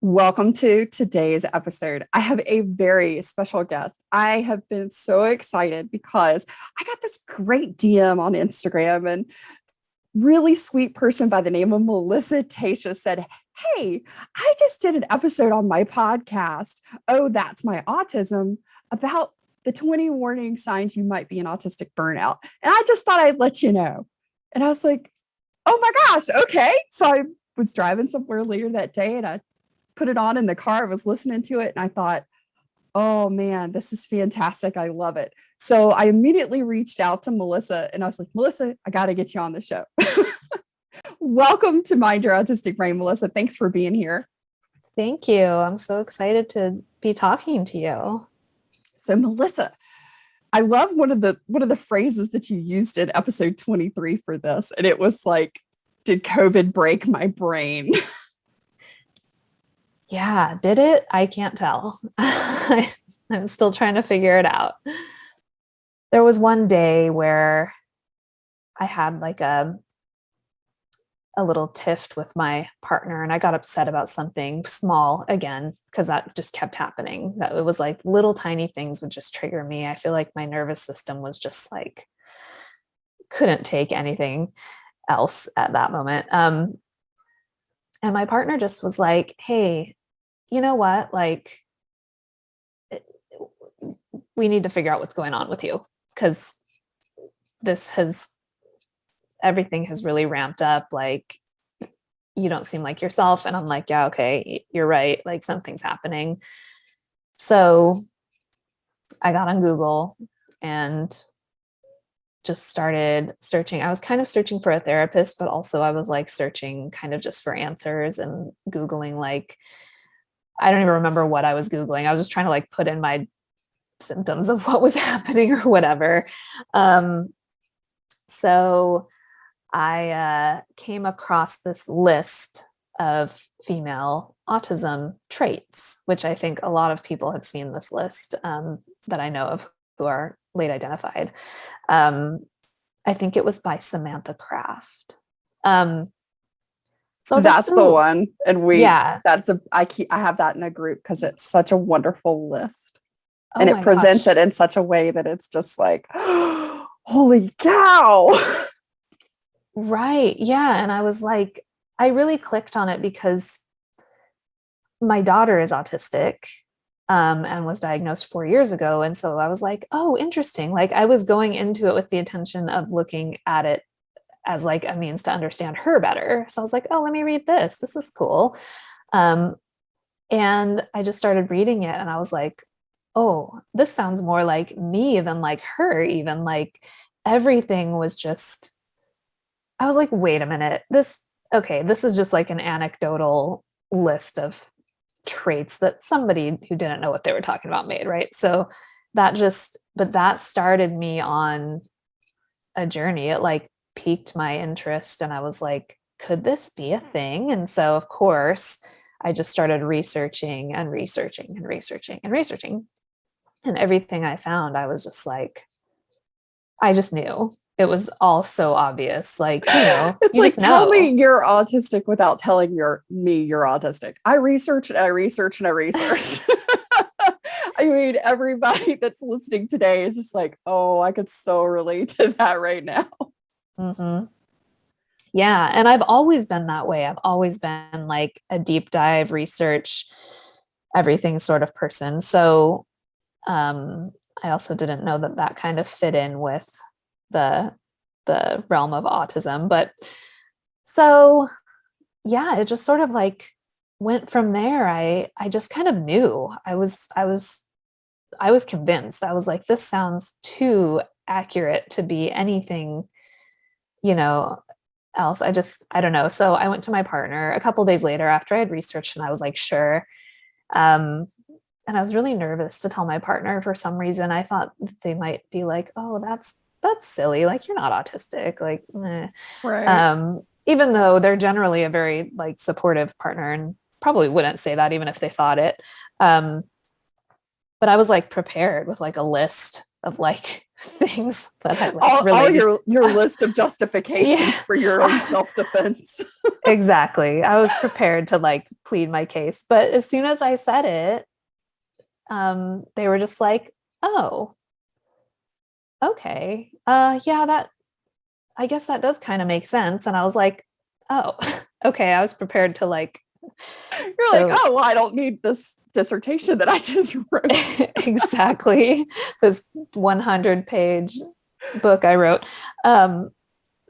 Welcome to today's episode. I have a very special guest. I have been so excited because I got this great DM on Instagram and really sweet person by the name of Melissa Tacia said, "Hey, I just did an episode on my podcast. Oh, that's my autism about the 20 warning signs you might be an autistic burnout. And I just thought I'd let you know." And I was like, "Oh my gosh, okay." So I was driving somewhere later that day and I put it on in the car. I was listening to it and I thought, oh man, this is fantastic. I love it. So I immediately reached out to Melissa and I was like, "Melissa, I got to get you on the show." Welcome to Mind Your Autistic Brain, Melissa. Thanks for being here. Thank you. I'm so excited to be talking to you. So Melissa, I love one of the phrases that you used in episode 23 for this. And it was like, "Did COVID break my brain?" Yeah, did it? I can't tell. I'm still trying to figure it out. There was one day where I had like a little tiff with my partner and I got upset about something small again, because that just kept happening. That it was like little tiny things would just trigger me. I feel like my nervous system was just like, couldn't take anything else at that moment. And my partner just was like, "Hey, you know what? Like, we need to figure out what's going on with you, because everything has really ramped up. Like, you don't seem like yourself." And I'm like, "Yeah, okay, you're right. Like, something's happening." So I got on Google and just started searching. I was kind of searching for a therapist, but also I was like searching kind of just for answers and Googling, like, I don't even remember what I was Googling. I was just trying to like put in my symptoms of what was happening or whatever. So I came across this list of female autism traits, which I think a lot of people have seen this list that I know of who are late identified. I think it was by Samantha Kraft. So that's like, the one. And I have that in a group because it's such a wonderful list. And it presents it in such a way that it's just like, holy cow. Right. Yeah. And I was like, I really clicked on it because my daughter is autistic and was diagnosed 4 years ago. And so I was like, oh, interesting. Like, I was going into it with the intention of looking at it as like a means to understand her better. So I was like, oh, let me read this. This is cool. And I just started reading it and I was like, oh, this sounds more like me than like her. Even like everything was just, I was like, wait a minute, this is just like an anecdotal list of traits that somebody who didn't know what they were talking about made, right? So that started me on a journey. It like piqued my interest and I was like, could this be a thing? And so of course I just started researching and researching and researching and researching. And everything I found, I was just like, I just knew. It was all so obvious. Like, you know, it's like, tell me you're autistic without telling me you're autistic. I researched and I researched and I researched. I mean, everybody that's listening today is just like, oh, I could so relate to that right now. Mm-hmm. Yeah. And I've always been that way. I've always been like a deep dive research, everything sort of person. So I also didn't know that kind of fit in with the realm of autism. But so, yeah, it just sort of like went from there. I just kind of knew. I was convinced. I was like, this sounds too accurate to be anything, else. I don't know. So I went to my partner a couple of days later after I had researched and I was like, sure. And I was really nervous to tell my partner for some reason. I thought they might be like, oh, that's silly. Like, you're not autistic. Like, eh. Right. Even though they're generally a very like supportive partner and probably wouldn't say that even if they thought it. But I was like prepared with like a list of like things that I like all related. your list of justifications Yeah. for your own self-defense. Exactly. I was prepared to like plead my case, but as soon as I said it, they were just like, oh, okay. Yeah, that, I guess that does kind of make sense. And I was like, oh, okay. I was prepared to like, You're like, oh, well, I don't need this dissertation that I just wrote. exactly, this 100-page book I wrote.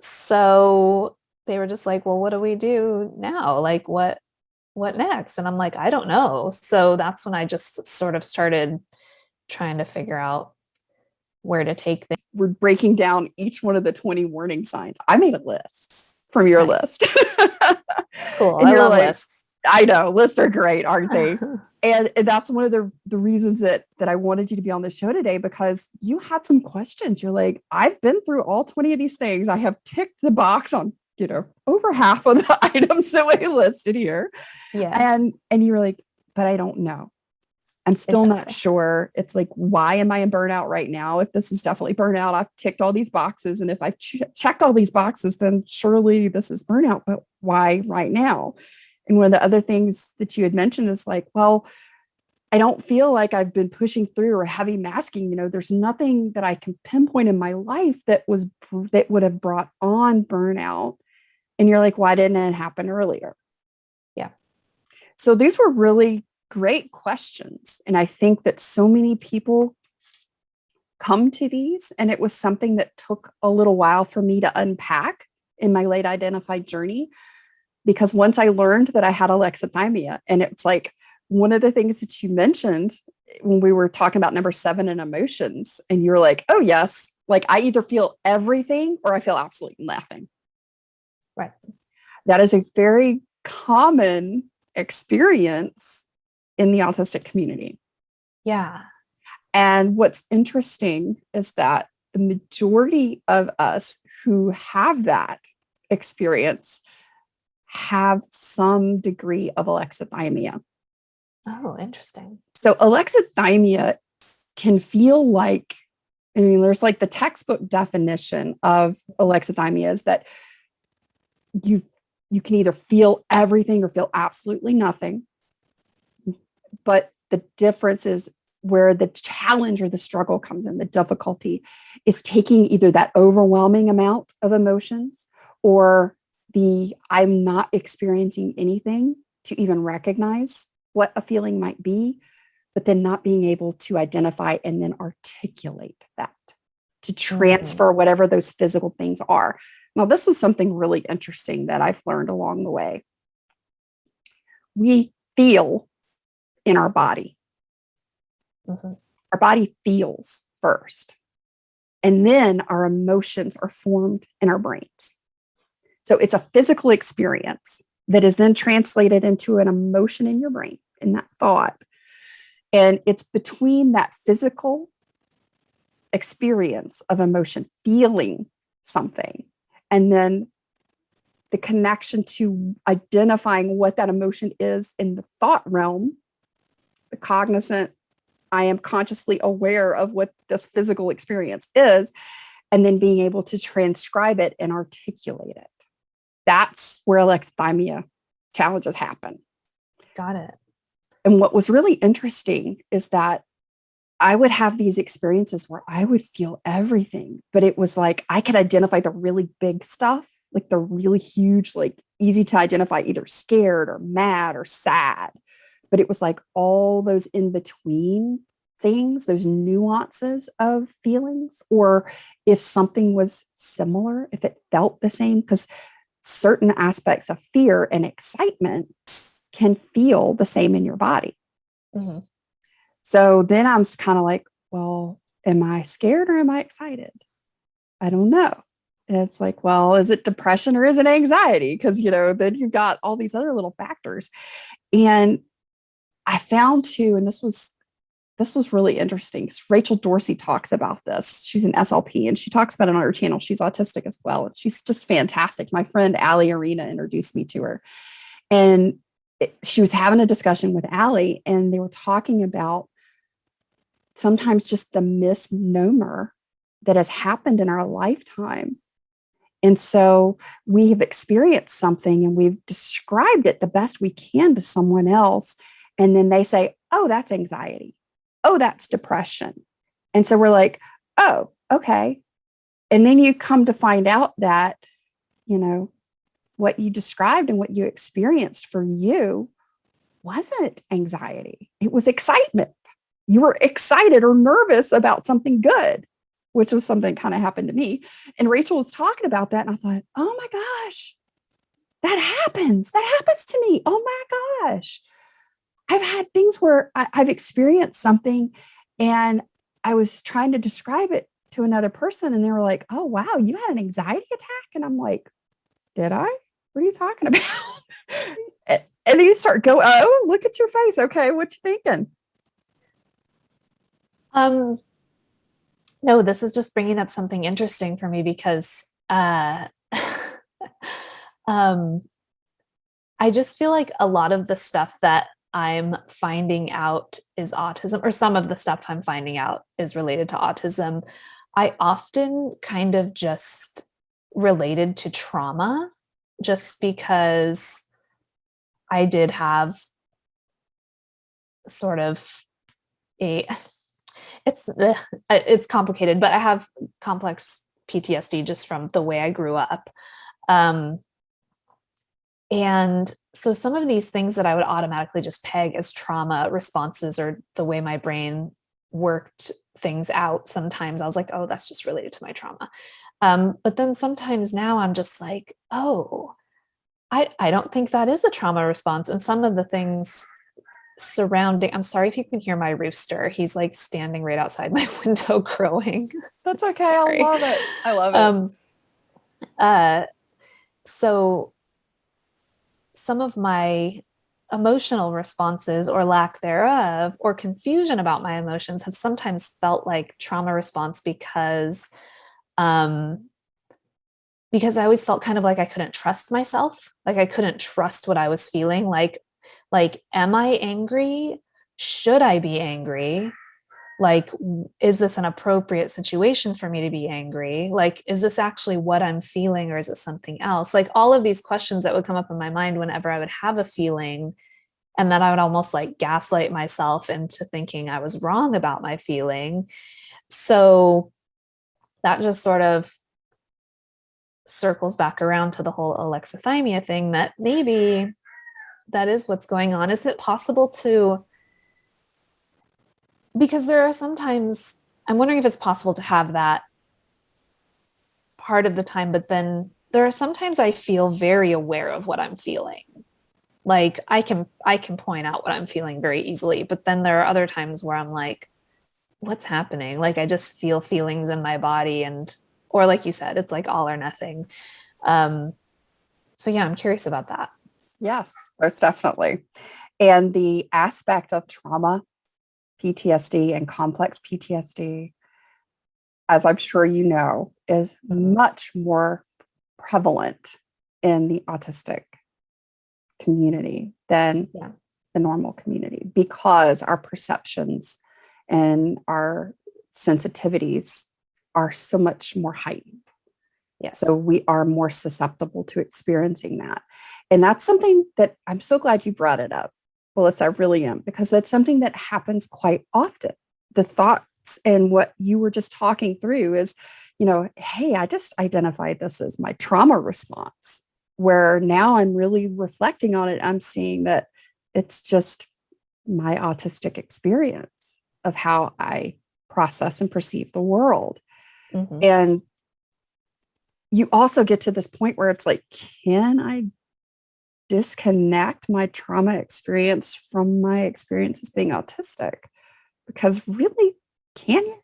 So they were just like, well, what do we do now? Like, what next? And I'm like, I don't know. So that's when I just sort of started trying to figure out where to take things. We're breaking down each one of the 20 warning signs. I made a list from your Nice. list. Cool. And I you're love like, lists. I know lists are great, aren't they? And that's one of the reasons that I wanted you to be on the show today, because you had some questions. You're like, I've been through all 20 of these things. I have ticked the box on, over half of the items that we listed here. Yeah. And you were like, but I don't know. I'm still not sure. It's like, why am I in burnout right now? If this is definitely burnout, I've ticked all these boxes. And if I've checked all these boxes, then surely this is burnout. But why right now? And one of the other things that you had mentioned is like, well, I don't feel like I've been pushing through or heavy masking. There's nothing that I can pinpoint in my life that would have brought on burnout. And you're like, why didn't it happen earlier? Yeah. So these were really great questions. And I think that so many people come to these, and it was something that took a little while for me to unpack in my late identified journey. Because once I learned that I had alexithymia, and it's like one of the things that you mentioned when we were talking about number 7 in emotions, and you're like, oh yes, like I either feel everything or I feel absolutely nothing. Right. That is a very common experience in the autistic community. Yeah. And what's interesting is that the majority of us who have that experience have some degree of alexithymia. Oh, interesting. So alexithymia can feel like, there's like the textbook definition of alexithymia is that you can either feel everything or feel absolutely nothing. But the difference is where the challenge or the struggle comes in, the difficulty is taking either that overwhelming amount of emotions or I'm not experiencing anything to even recognize what a feeling might be, but then not being able to identify and then articulate that, to transfer whatever those physical things are. Now, this was something really interesting that I've learned along the way. We feel in our body. Mm-hmm. Our body feels first, and then our emotions are formed in our brains. So it's a physical experience that is then translated into an emotion in your brain, in that thought. And it's between that physical experience of emotion, feeling something, and then the connection to identifying what that emotion is in the thought realm, the cognizant, I am consciously aware of what this physical experience is, and then being able to transcribe it and articulate it. That's where alexithymia challenges happen. Got it. And what was really interesting is that I would have these experiences where I would feel everything, but it was like I could identify the really big stuff, like the really huge, like easy to identify, either scared or mad or sad. But it was like all those in between things, those nuances of feelings, or if something was similar, if it felt the same, because certain aspects of fear and excitement can feel the same in your body. Mm-hmm. So then I'm kind of like, well, am I scared or am I excited? I don't know. And it's like, well, is it depression or is it anxiety? Because, then you've got all these other little factors. And I found too, and this was really interesting, because Rachel Dorsey talks about this. She's an SLP and she talks about it on her channel. She's autistic as well. And she's just fantastic. My friend Allie Arena introduced me to her. And she was having a discussion with Allie, and they were talking about sometimes just the misnomer that has happened in our lifetime. And so we have experienced something and we've described it the best we can to someone else. And then they say, oh, that's anxiety. Oh, that's depression. And so we're like, oh, okay. And then you come to find out that, what you described and what you experienced for you wasn't anxiety. It was excitement. You were excited or nervous about something good, which was something that kind of happened to me. And Rachel was talking about that. And I thought, oh my gosh, that happens. That happens to me. Oh my gosh. I've had things where I've experienced something and I was trying to describe it to another person. And they were like, oh, wow, you had an anxiety attack. And I'm like, did I? What are you talking about? And then you start going, oh, look at your face. Okay, what you thinking? No, this is just bringing up something interesting for me because I just feel like a lot of the stuff that I'm finding out is autism, or some of the stuff I'm finding out is related to autism. I often kind of just related to trauma, just because I did have sort of it's complicated, but I have complex PTSD just from the way I grew up. And so some of these things that I would automatically just peg as trauma responses, or the way my brain worked things out, sometimes I was like, oh, that's just related to my trauma. But then sometimes now I'm just like, oh, I don't think that is a trauma response. And some of the things surrounding, I'm sorry if you can hear my rooster. He's like standing right outside my window crowing. That's okay. I love it. I love it. So some of my emotional responses, or lack thereof, or confusion about my emotions, have sometimes felt like trauma response because I always felt kind of like I couldn't trust myself. Like I couldn't trust what I was feeling. Like, am I angry? Should I be angry? Like, is this an appropriate situation for me to be angry? Like, is this actually what I'm feeling, or is it something else? Like all of these questions that would come up in my mind whenever I would have a feeling, and then I would almost like gaslight myself into thinking I was wrong about my feeling. So that just sort of circles back around to the whole alexithymia thing, that maybe that is what's going on. Is it possible to, because there are sometimes, I'm wondering if it's possible to have that part of the time, but then there are sometimes I feel very aware of what I'm feeling. Like I can point out what I'm feeling very easily, but then there are other times where I'm like, what's happening? Like I just feel feelings in my body, or like you said, it's like all or nothing. So yeah, I'm curious about that. Yes, most definitely. And the aspect of trauma, PTSD, and complex PTSD, as I'm sure you know, is much more prevalent in the autistic community than the normal community, because our perceptions and our sensitivities are so much more heightened. Yes. So we are more susceptible to experiencing that. And that's something that I'm so glad you brought it up, Melissa. I really am, because that's something that happens quite often. The thoughts and what you were just talking through is, hey, I just identified this as my trauma response, where now I'm really reflecting on it. I'm seeing that it's just my autistic experience of how I process and perceive the world. Mm-hmm. And you also get to this point where it's like, can I disconnect my trauma experience from my experience as being autistic? Because really, can you?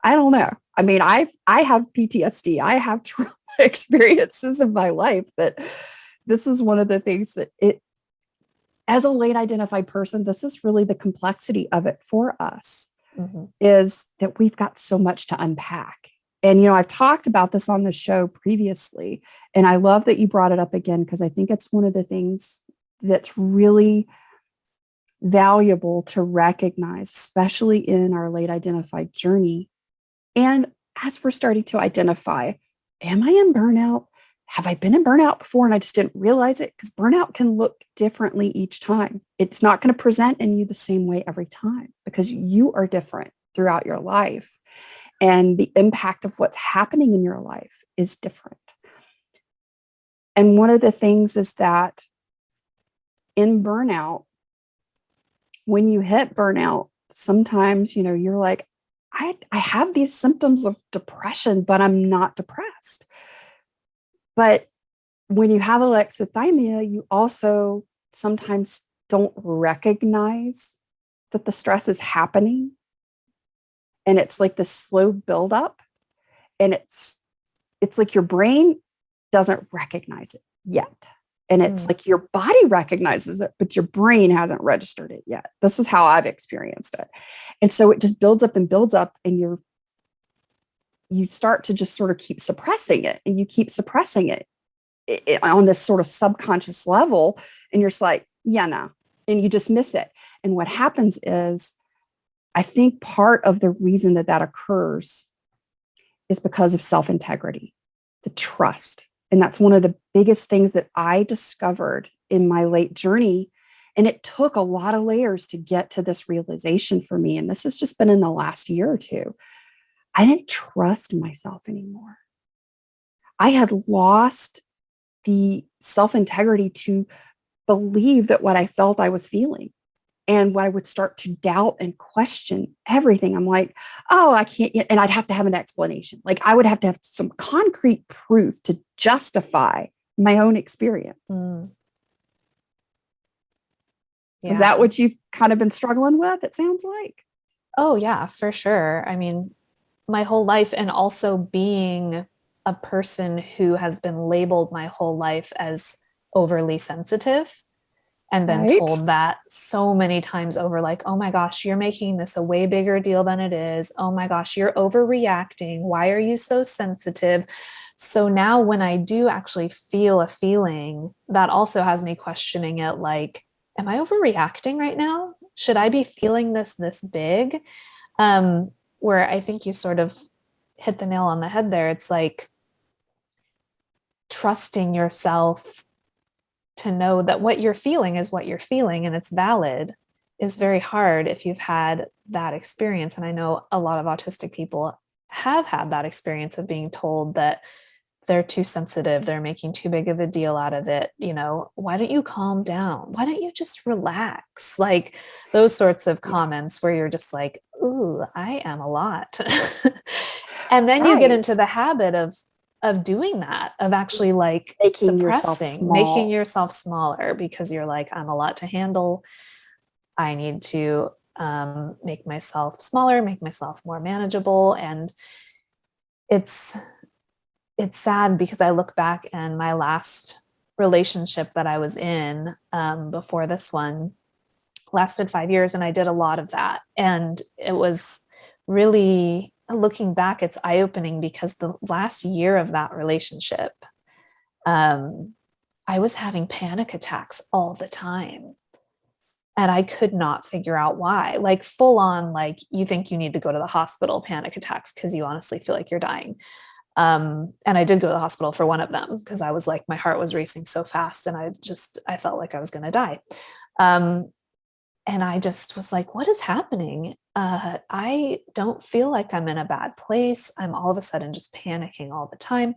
I don't know. I mean, I have PTSD. I have trauma experiences in my life, that this is one of the things that as a late identified person, this is really the complexity of it for us, is that we've got so much to unpack. And, I've talked about this on the show previously, and I love that you brought it up again, because I think it's one of the things that's really valuable to recognize, especially in our late identified journey. And as we're starting to identify, am I in burnout? Have I been in burnout before and I just didn't realize it? Because burnout can look differently each time. It's not going to present in you the same way every time because you are different throughout your life. And the impact of what's happening in your life is different. And one of the things is that in burnout, when you hit burnout, sometimes, you're like, I have these symptoms of depression, but I'm not depressed. But when you have alexithymia, you also sometimes don't recognize that the stress is happening. And it's like this slow buildup. And it's like your brain doesn't recognize it yet. And it's like your body recognizes it, but your brain hasn't registered it yet. This is how I've experienced it. And so it just builds up, and you start to just sort of keep suppressing it, and you keep suppressing it on this sort of subconscious level. And you're just like, yeah, no. And you dismiss it. And what happens is, I think part of the reason that occurs is because of self-integrity, the trust. And that's one of the biggest things that I discovered in my late journey. And it took a lot of layers to get to this realization for me. And this has just been in the last year or two. I didn't trust myself anymore. I had lost the self-integrity to believe that what I felt I was feeling. And when I would start to doubt and question everything, I'm like, oh, I can't. And I'd have to have an explanation. Like I would have to have some concrete proof to justify my own experience. Yeah. Is that what you've kind of been struggling with? It sounds like. Oh, yeah, for sure. I mean, my whole life, and also being a person who has been labeled my whole life as overly sensitive. And been told that so many times over, like, oh my gosh, you're making this a way bigger deal than it is. Oh my gosh, you're overreacting. Why are you so sensitive? So now when I do actually feel a feeling, that also has me questioning it, like, am I overreacting right now? Should I be feeling this big? Where I think you sort of hit the nail on the head there. It's like trusting yourself to know that what you're feeling is what you're feeling and it's valid is very hard if you've had that experience. And I know a lot of autistic people have had that experience of being told that they're too sensitive, they're making too big of a deal out of it. Why don't you calm down? Why don't you just relax? Like those sorts of comments where you're just like, ooh, I am a lot. And then you get into the habit of doing that, of actually like making yourself smaller because you're like, I'm a lot to handle. I need to make myself smaller, make myself more manageable. And it's sad because I look back, and my last relationship that I was in before this one lasted 5 years, and I did a lot of that. And it was really, looking back, it's eye-opening because the last year of that relationship, I was having panic attacks all the time. And I could not figure out why. Like full on, like you think you need to go to the hospital panic attacks because you honestly feel like you're dying. And I did go to the hospital for one of them because I was like, my heart was racing so fast and I felt like I was going to die. And I just was like, what is happening? I don't feel like I'm in a bad place. I'm all of a sudden just panicking all the time.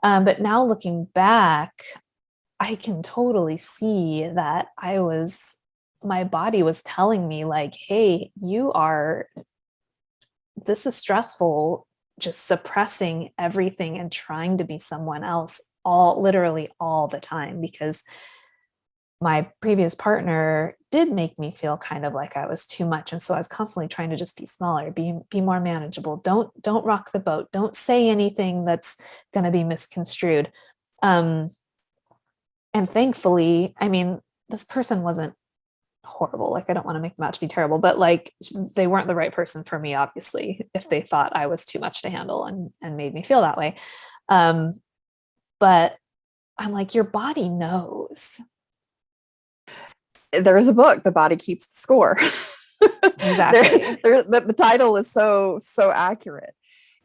But now looking back, I can totally see that my body was telling me like, hey, this is stressful, just suppressing everything and trying to be someone else literally all the time, because my previous partner did make me feel kind of like I was too much. And so I was constantly trying to just be smaller, be more manageable. Don't rock the boat. Don't say anything that's going to be misconstrued. And thankfully, I mean, this person wasn't horrible. Like, I don't want to make them out to be terrible, but like they weren't the right person for me, obviously, if they thought I was too much to handle and made me feel that way. But I'm like, your body knows. there's a book, The Body Keeps the Score. Exactly. The title is so accurate.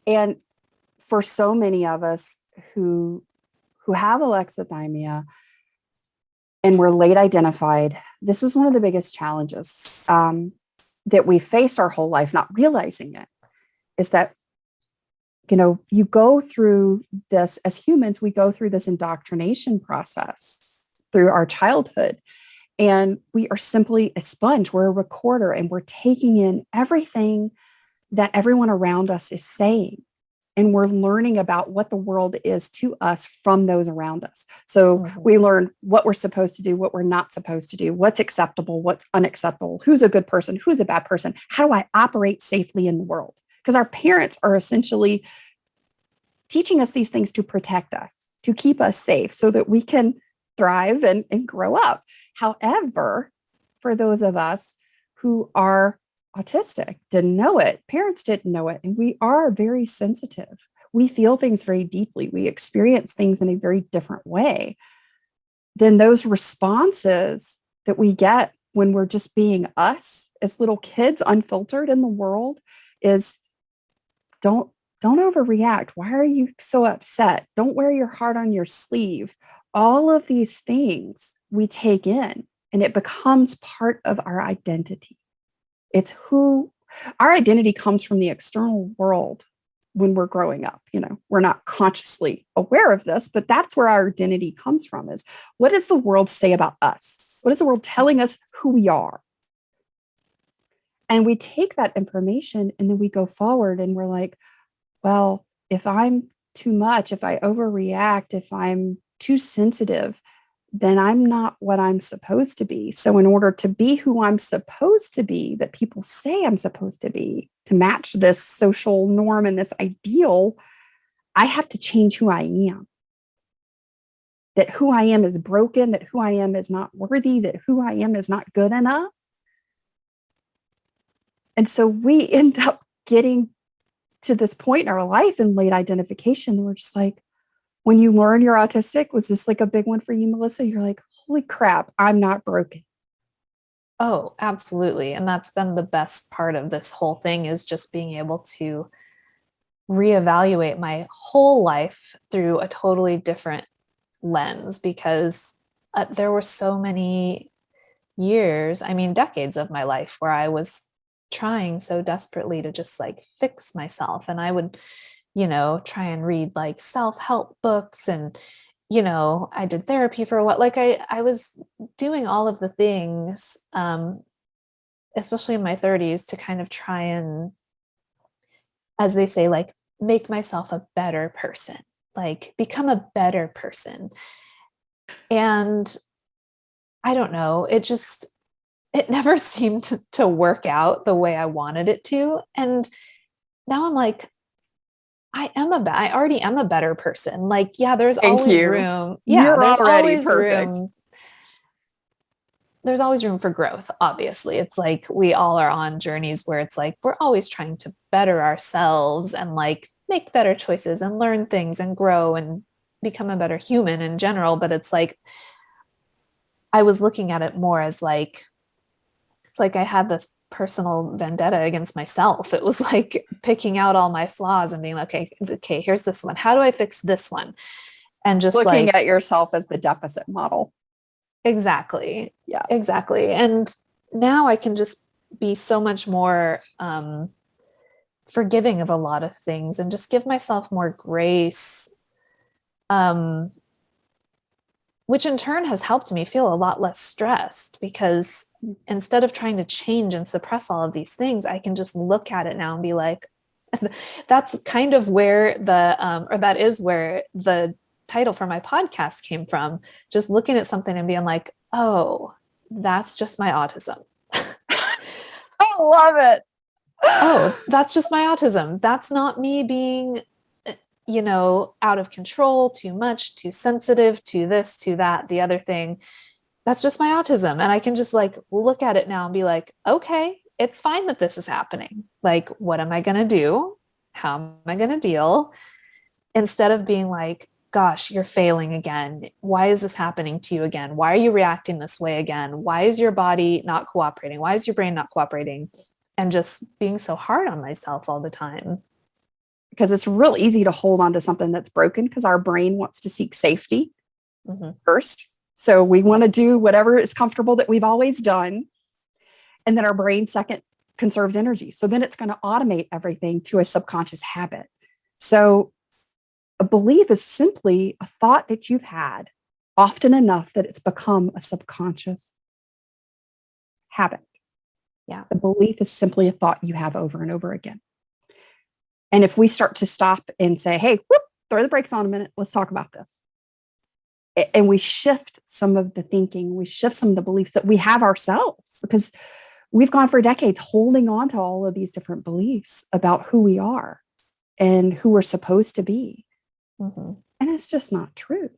And for so many of us who have alexithymia and we're late identified, this is one of the biggest challenges that we face our whole life, not realizing it, is that, you go through this as humans, we go through this indoctrination process through our childhood. And we are simply a sponge. We're a recorder, and we're taking in everything that everyone around us is saying. And we're learning about what the world is to us from those around us. So we learn what we're supposed to do, what we're not supposed to do, what's acceptable, what's unacceptable, who's a good person, who's a bad person, how do I operate safely in the world? Because our parents are essentially teaching us these things to protect us, to keep us safe so that we can thrive and grow up. However, for those of us who are autistic, didn't know it, parents didn't know it, and we are very sensitive. We feel things very deeply. We experience things in a very different way. Then those responses that we get when we're just being us as little kids, unfiltered in the world, is don't overreact. Why are you so upset? Don't wear your heart on your sleeve. All of these things we take in, and it becomes part of our identity. It's who our identity comes from the external world when we're growing up. We're not consciously aware of this, but that's where our identity comes from, is what does the world say about us? What is the world telling us who we are? And we take that information and then we go forward and we're like, well, if I'm too much, if I overreact, if I'm too sensitive, then I'm not what I'm supposed to be. So in order to be who I'm supposed to be, that people say I'm supposed to be, to match this social norm and this ideal, I have to change who I am. That who I am is broken, that who I am is not worthy, that who I am is not good enough. And so we end up getting to this point in our life in late identification, we're just like, when you learn you're autistic, was this like a big one for you, Melissa? You're like, holy crap, I'm not broken. Oh, absolutely. And that's been the best part of this whole thing, is just being able to reevaluate my whole life through a totally different lens, because there were so many years, decades of my life where I was trying so desperately to just like fix myself. And I would, try and read like self-help books, and, I did therapy for a while. Like I was doing all of the things, especially in my 30s, to kind of try and, as they say, like make myself a better person, like become a better person. And I don't know, it never seemed to work out the way I wanted it to. And now I'm like, I already am a better person. Like, yeah, there's Thank always you. room. You're Yeah, there's already always perfect. room. There's always room for growth, obviously. It's like we all are on journeys where it's like we're always trying to better ourselves and like make better choices and learn things and grow and become a better human in general. But it's like I was looking at it more as like, it's like I had this personal vendetta against myself. It was like picking out all my flaws and being like, okay, here's this one. How do I fix this one? And just looking like at yourself as the deficit model. Exactly. Yeah. Exactly. And now I can just be so much more forgiving of a lot of things and just give myself more grace, which in turn has helped me feel a lot less stressed, because instead of trying to change and suppress all of these things, I can just look at it now and be like, that's kind of where that is where the title for my podcast came from. Just looking at something and being like, oh, that's just my autism. I love it. Oh, that's just my autism. That's not me being, out of control, too much, too sensitive, to this, to that, the other thing. That's just my autism. And I can just like look at it now and be like, okay, it's fine that this is happening. Like, what am I going to do? How am I going to deal? Instead of being like, gosh, you're failing again. Why is this happening to you again? Why are you reacting this way again? Why is your body not cooperating? Why is your brain not cooperating? And just being so hard on myself all the time. Because it's real easy to hold on to something that's broken because our brain wants to seek safety first. So we want to do whatever is comfortable that we've always done. And then our brain second conserves energy. So then it's going to automate everything to a subconscious habit. So a belief is simply a thought that you've had often enough that it's become a subconscious habit. Yeah. The belief is simply a thought you have over and over again. And if we start to stop and say, hey, whoop, throw the brakes on a minute, let's talk about this. And we shift some of the thinking, we shift some of the beliefs that we have ourselves, because we've gone for decades holding on to all of these different beliefs about who we are and who we're supposed to be. And it's just not true.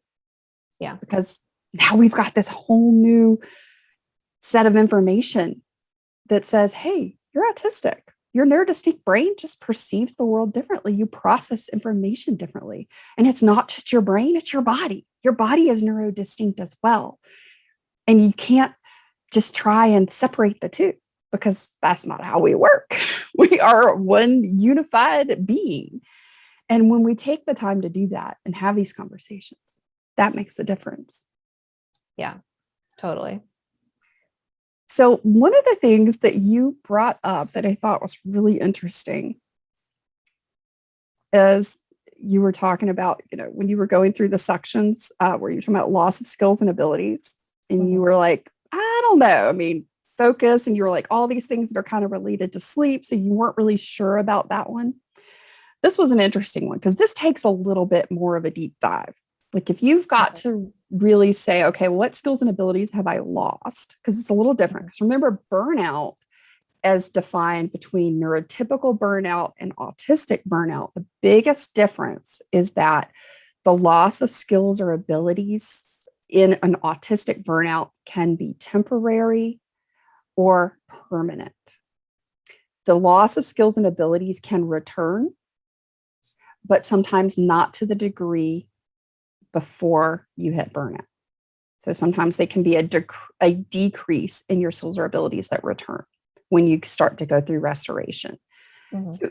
Yeah. Because now we've got this whole new set of information that says, hey, you're autistic. Your neurodistinct brain just perceives the world differently. You process information differently. And it's not just your brain, it's your body. Your body is neurodistinct as well. And you can't just try and separate the two, because that's not how we work. We are one unified being. And when we take the time to do that and have these conversations, that makes a difference. Yeah, totally. So one of the things that you brought up that I thought was really interesting is you were talking about, when you were going through the sections where you're talking about loss of skills and abilities, and you were like, I don't know, I mean, focus, and you were like, all these things that are kind of related to sleep. So you weren't really sure about that one. This was an interesting one because this takes a little bit more of a deep dive. Like if you've got to really say, okay, what skills and abilities have I lost? Because it's a little different. Because remember, burnout as defined between neurotypical burnout and autistic burnout, the biggest difference is that the loss of skills or abilities in an autistic burnout can be temporary or permanent. The loss of skills and abilities can return, but sometimes not to the degree before you hit burnout. So sometimes they can be a decrease in your skills or abilities that return when you start to go through restoration. So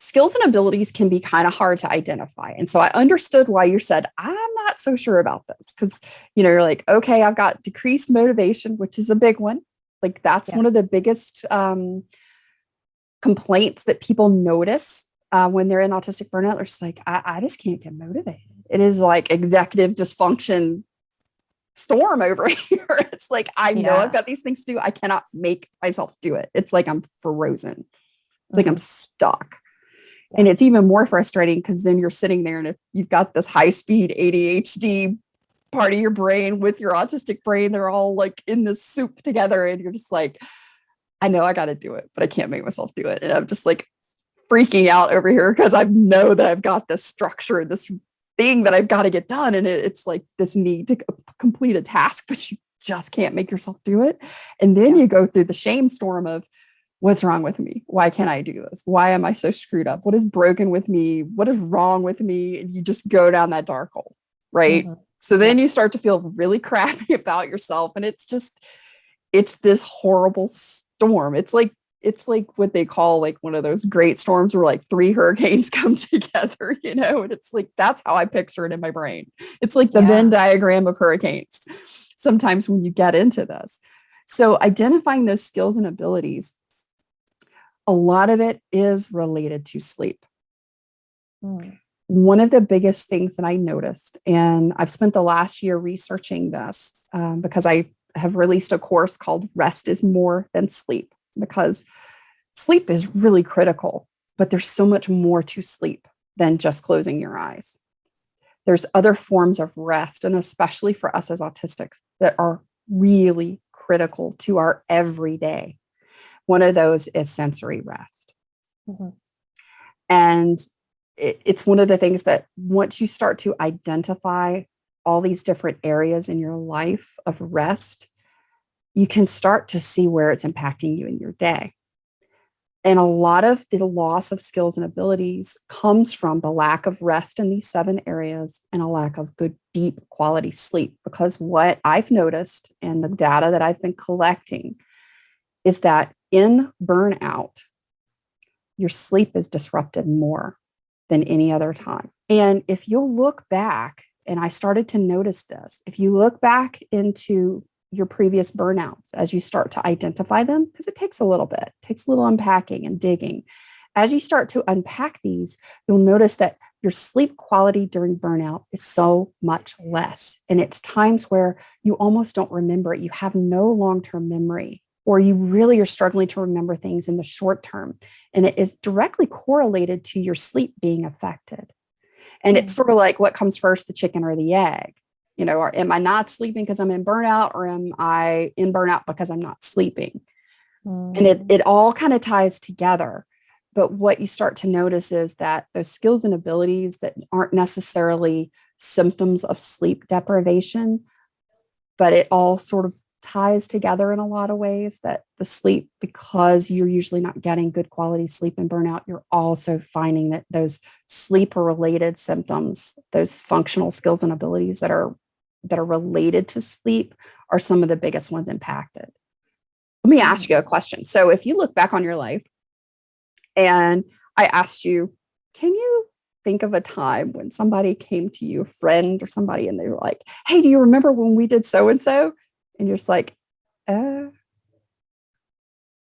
skills and abilities can be kind of hard to identify. And so I understood why you said, I'm not so sure about this, because, you're like, okay, I've got decreased motivation, which is a big one. Like that's one of the biggest complaints that people notice when they're in autistic burnout. They're just like, I just can't get motivated. It is like executive dysfunction storm over here. It's like, I know I've got these things to do. I cannot make myself do it. It's like I'm frozen. It's like I'm stuck. And it's even more frustrating because then you're sitting there and if you've got this high-speed ADHD part of your brain with your autistic brain, they're all like in this soup together. And you're just like, I know I got to do it, but I can't make myself do it. And I'm just like freaking out over here because I know that I've got this structure, this thing that I've got to get done. And it's like this need to complete a task, but you just can't make yourself do it. And then you go through the shame storm of, what's wrong with me? Why can't I do this? Why am I so screwed up? What is broken with me? What is wrong with me? And you just go down that dark hole, right? So then you start to feel really crappy about yourself. And it's this horrible storm. It's like what they call like one of those great storms where like 3 hurricanes come together, and it's like, that's how I picture it in my brain. It's like the Venn diagram of hurricanes sometimes when you get into this. So identifying those skills and abilities, a lot of it is related to sleep. One of the biggest things that I noticed, and I've spent the last year researching this because I have released a course called Rest is More Than Sleep, because sleep is really critical, but there's so much more to sleep than just closing your eyes. There's other forms of rest, and especially for us as autistics, that are really critical to our everyday. One of those is sensory rest. And it's one of the things that once you start to identify all these different areas in your life of rest, you can start to see where it's impacting you in your day. And a lot of the loss of skills and abilities comes from the lack of rest in these 7 areas and a lack of good, deep quality sleep. Because what I've noticed and the data that I've been collecting is that in burnout, your sleep is disrupted more than any other time. And if you'll look back, and I started to notice this, if you look back into your previous burnouts as you start to identify them, because it takes a little bit, it takes a little unpacking and digging. As you start to unpack these, you'll notice that your sleep quality during burnout is so much less. And it's times where you almost don't remember it. You have no long-term memory, or you really are struggling to remember things in the short term. And it is directly correlated to your sleep being affected. And it's sort of like, what comes first, the chicken or the egg? You know, or am I not sleeping because I'm in burnout, or am I in burnout because I'm not sleeping? And it all kind of ties together. But what you start to notice is that those skills and abilities that aren't necessarily symptoms of sleep deprivation, but it all sort of ties together in a lot of ways, that the sleep, because you're usually not getting good quality sleep in burnout, you're also finding that those sleep related symptoms, those functional skills and abilities that are related to sleep, are some of the biggest ones impacted. Let me ask you a question. So if you look back on your life and I asked you, can you think of a time when somebody came to you, a friend or somebody, and they were like, hey, do you remember when we did so and so? And you're just like, does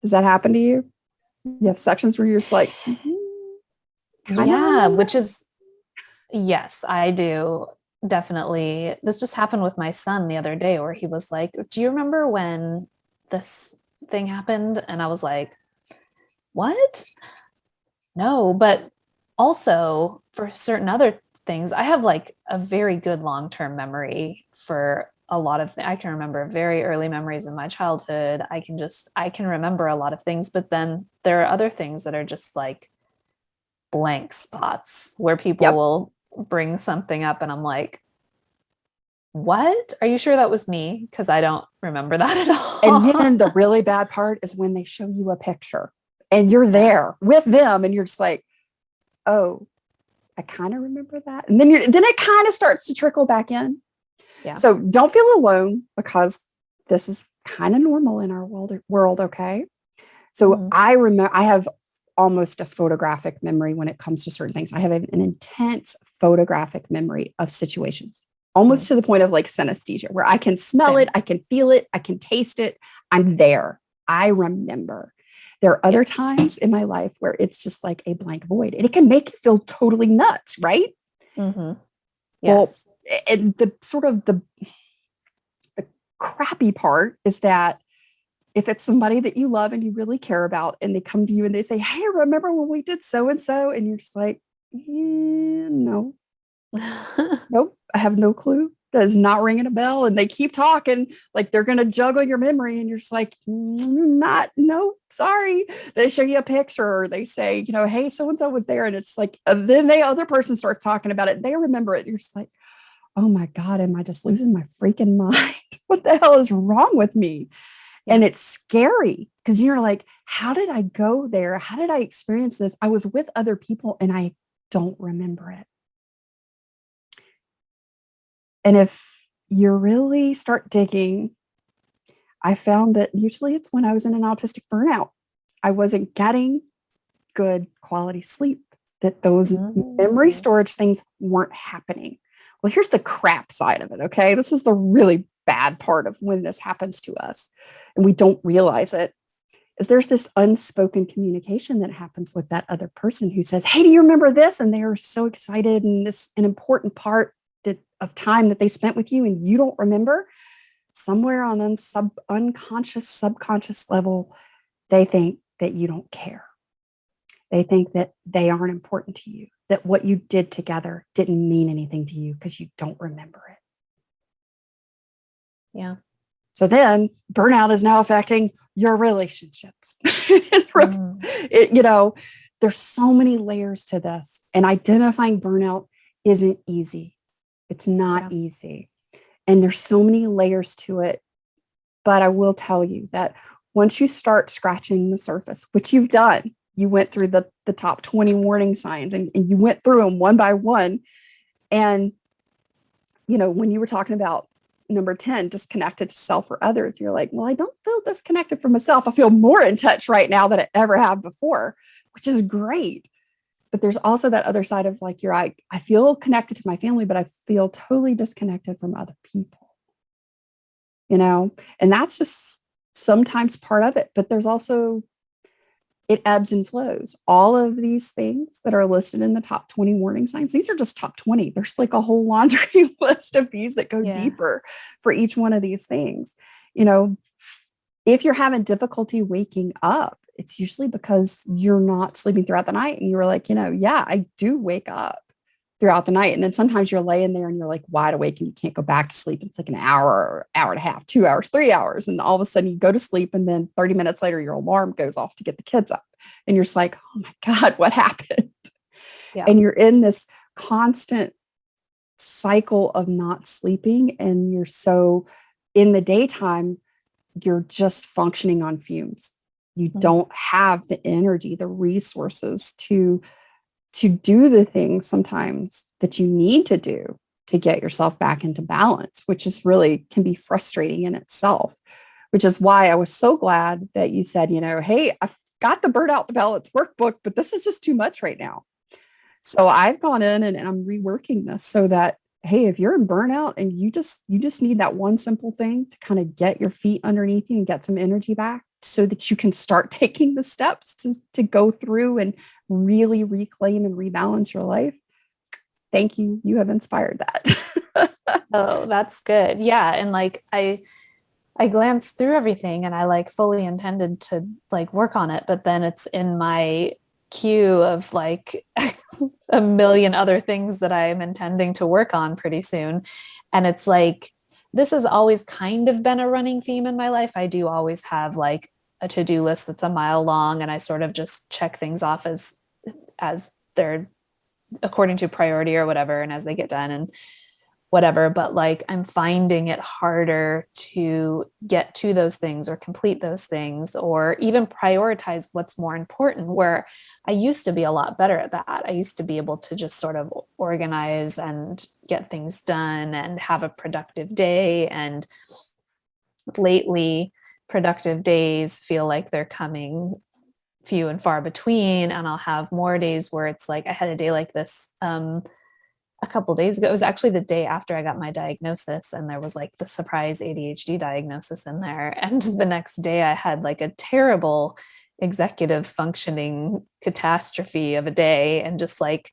that happen to you? You have sections where you're just like, yeah, which is, yes, I do. Definitely. This just happened with my son the other day, where he was like, do you remember when this thing happened? And I was like, what? No, but also for certain other things, I have like a very good long-term memory for a lot of I can remember very early memories in my childhood. I can remember a lot of things, but then there are other things that are just like blank spots where people will bring something up and I'm like, what? Are you sure that was me? Because I don't remember that at all. And then the really bad part is when they show you a picture and you're there with them and you're just like, oh, I kind of remember that. And then it kind of starts to trickle back in. Yeah. So don't feel alone, because this is kind of normal in our world. Okay. So I remember, I have almost a photographic memory when it comes to certain things. I have an intense photographic memory of situations, almost to the point of like synesthesia, where I can smell it, I can feel it, I can taste it. I'm there. I remember. There are other times in my life where it's just like a blank void, and it can make you feel totally nuts, right? Yes. Well, and the sort of the crappy part is that if it's somebody that you love and you really care about, and they come to you and they say, hey, remember when we did so and so? And you're just like, no, nope, I have no clue. That is not ringing a bell. And they keep talking like they're going to juggle your memory. And you're just like, no, sorry. They show you a picture, or they say, you know, hey, so-and-so was there. And it's like, then the other person starts talking about it. They remember it. And you're just like, oh my God, am I just losing my freaking mind? What the hell is wrong with me? And it's scary, because you're like, how did I go there? How did I experience this? I was with other people and I don't remember it. And if you really start digging, I found that usually it's when I was in an autistic burnout. I wasn't getting good quality sleep, that those memory storage things weren't happening. Well, here's the crap side of it, okay? This is the really bad part of when this happens to us and we don't realize it, is there's this unspoken communication that happens with that other person who says, hey, do you remember this? And they are so excited, and this an important part of time that they spent with you, and you don't remember. Somewhere on unconscious, subconscious level, they think that you don't care. They think that they aren't important to you, that what you did together didn't mean anything to you because you don't remember it. Yeah. So then burnout is now affecting your relationships. You know, there's so many layers to this, and identifying burnout isn't easy. It's not easy. And there's so many layers to it. But I will tell you that once you start scratching the surface, which you've done, you went through the top 20 warning signs, and you went through them one by one. And, when you were talking about number 10, disconnected to self or others, you're like, well, I don't feel disconnected from myself. I feel more in touch right now than I ever have before, which is great. But there's also that other side of like, I feel connected to my family, but I feel totally disconnected from other people, and that's just sometimes part of it. But there's also, it ebbs and flows. All of these things that are listed in the top 20 warning signs, these are just top 20. There's like a whole laundry list of these that go deeper for each one of these things. If you're having difficulty waking up, it's usually because you're not sleeping throughout the night. And you were like, yeah, I do wake up throughout the night. And then sometimes you're laying there and you're like wide awake and you can't go back to sleep. It's like an hour, or hour and a half, 2 hours, 3 hours. And all of a sudden you go to sleep, and then 30 minutes later, your alarm goes off to get the kids up. And you're just like, oh my God, what happened? Yeah. And you're in this constant cycle of not sleeping. And you're so in the daytime, you're just functioning on fumes. You don't have the energy, the resources to do the things sometimes that you need to do to get yourself back into balance, which is really can be frustrating in itself, which is why I was so glad that you said, hey, I've got the Burnout to Balance workbook, but this is just too much right now. So I've gone in and I'm reworking this so that, hey, if you're in burnout and you just need that one simple thing to kind of get your feet underneath you and get some energy back so that you can start taking the steps to go through and really reclaim and rebalance your life. Thank you. You have inspired that. Oh, that's good. Yeah. And like, I glanced through everything and I like fully intended to like work on it, but then it's in my queue of like a million other things that I'm intending to work on pretty soon. And it's like, this has always kind of been a running theme in my life. I do always have like a to-do list that's a mile long, and I sort of just check things off as they're according to priority or whatever, and as they get done and whatever. But like, I'm finding it harder to get to those things or complete those things or even prioritize what's more important, where I used to be a lot better at that. I used to be able to just sort of organize and get things done and have a productive day. And lately, productive days feel like they're coming few and far between. And I'll have more days where it's like, I had a day like this a couple of days ago. It was actually the day after I got my diagnosis, and there was like the surprise ADHD diagnosis in there. And the next day I had like a terrible executive functioning catastrophe of a day, and just like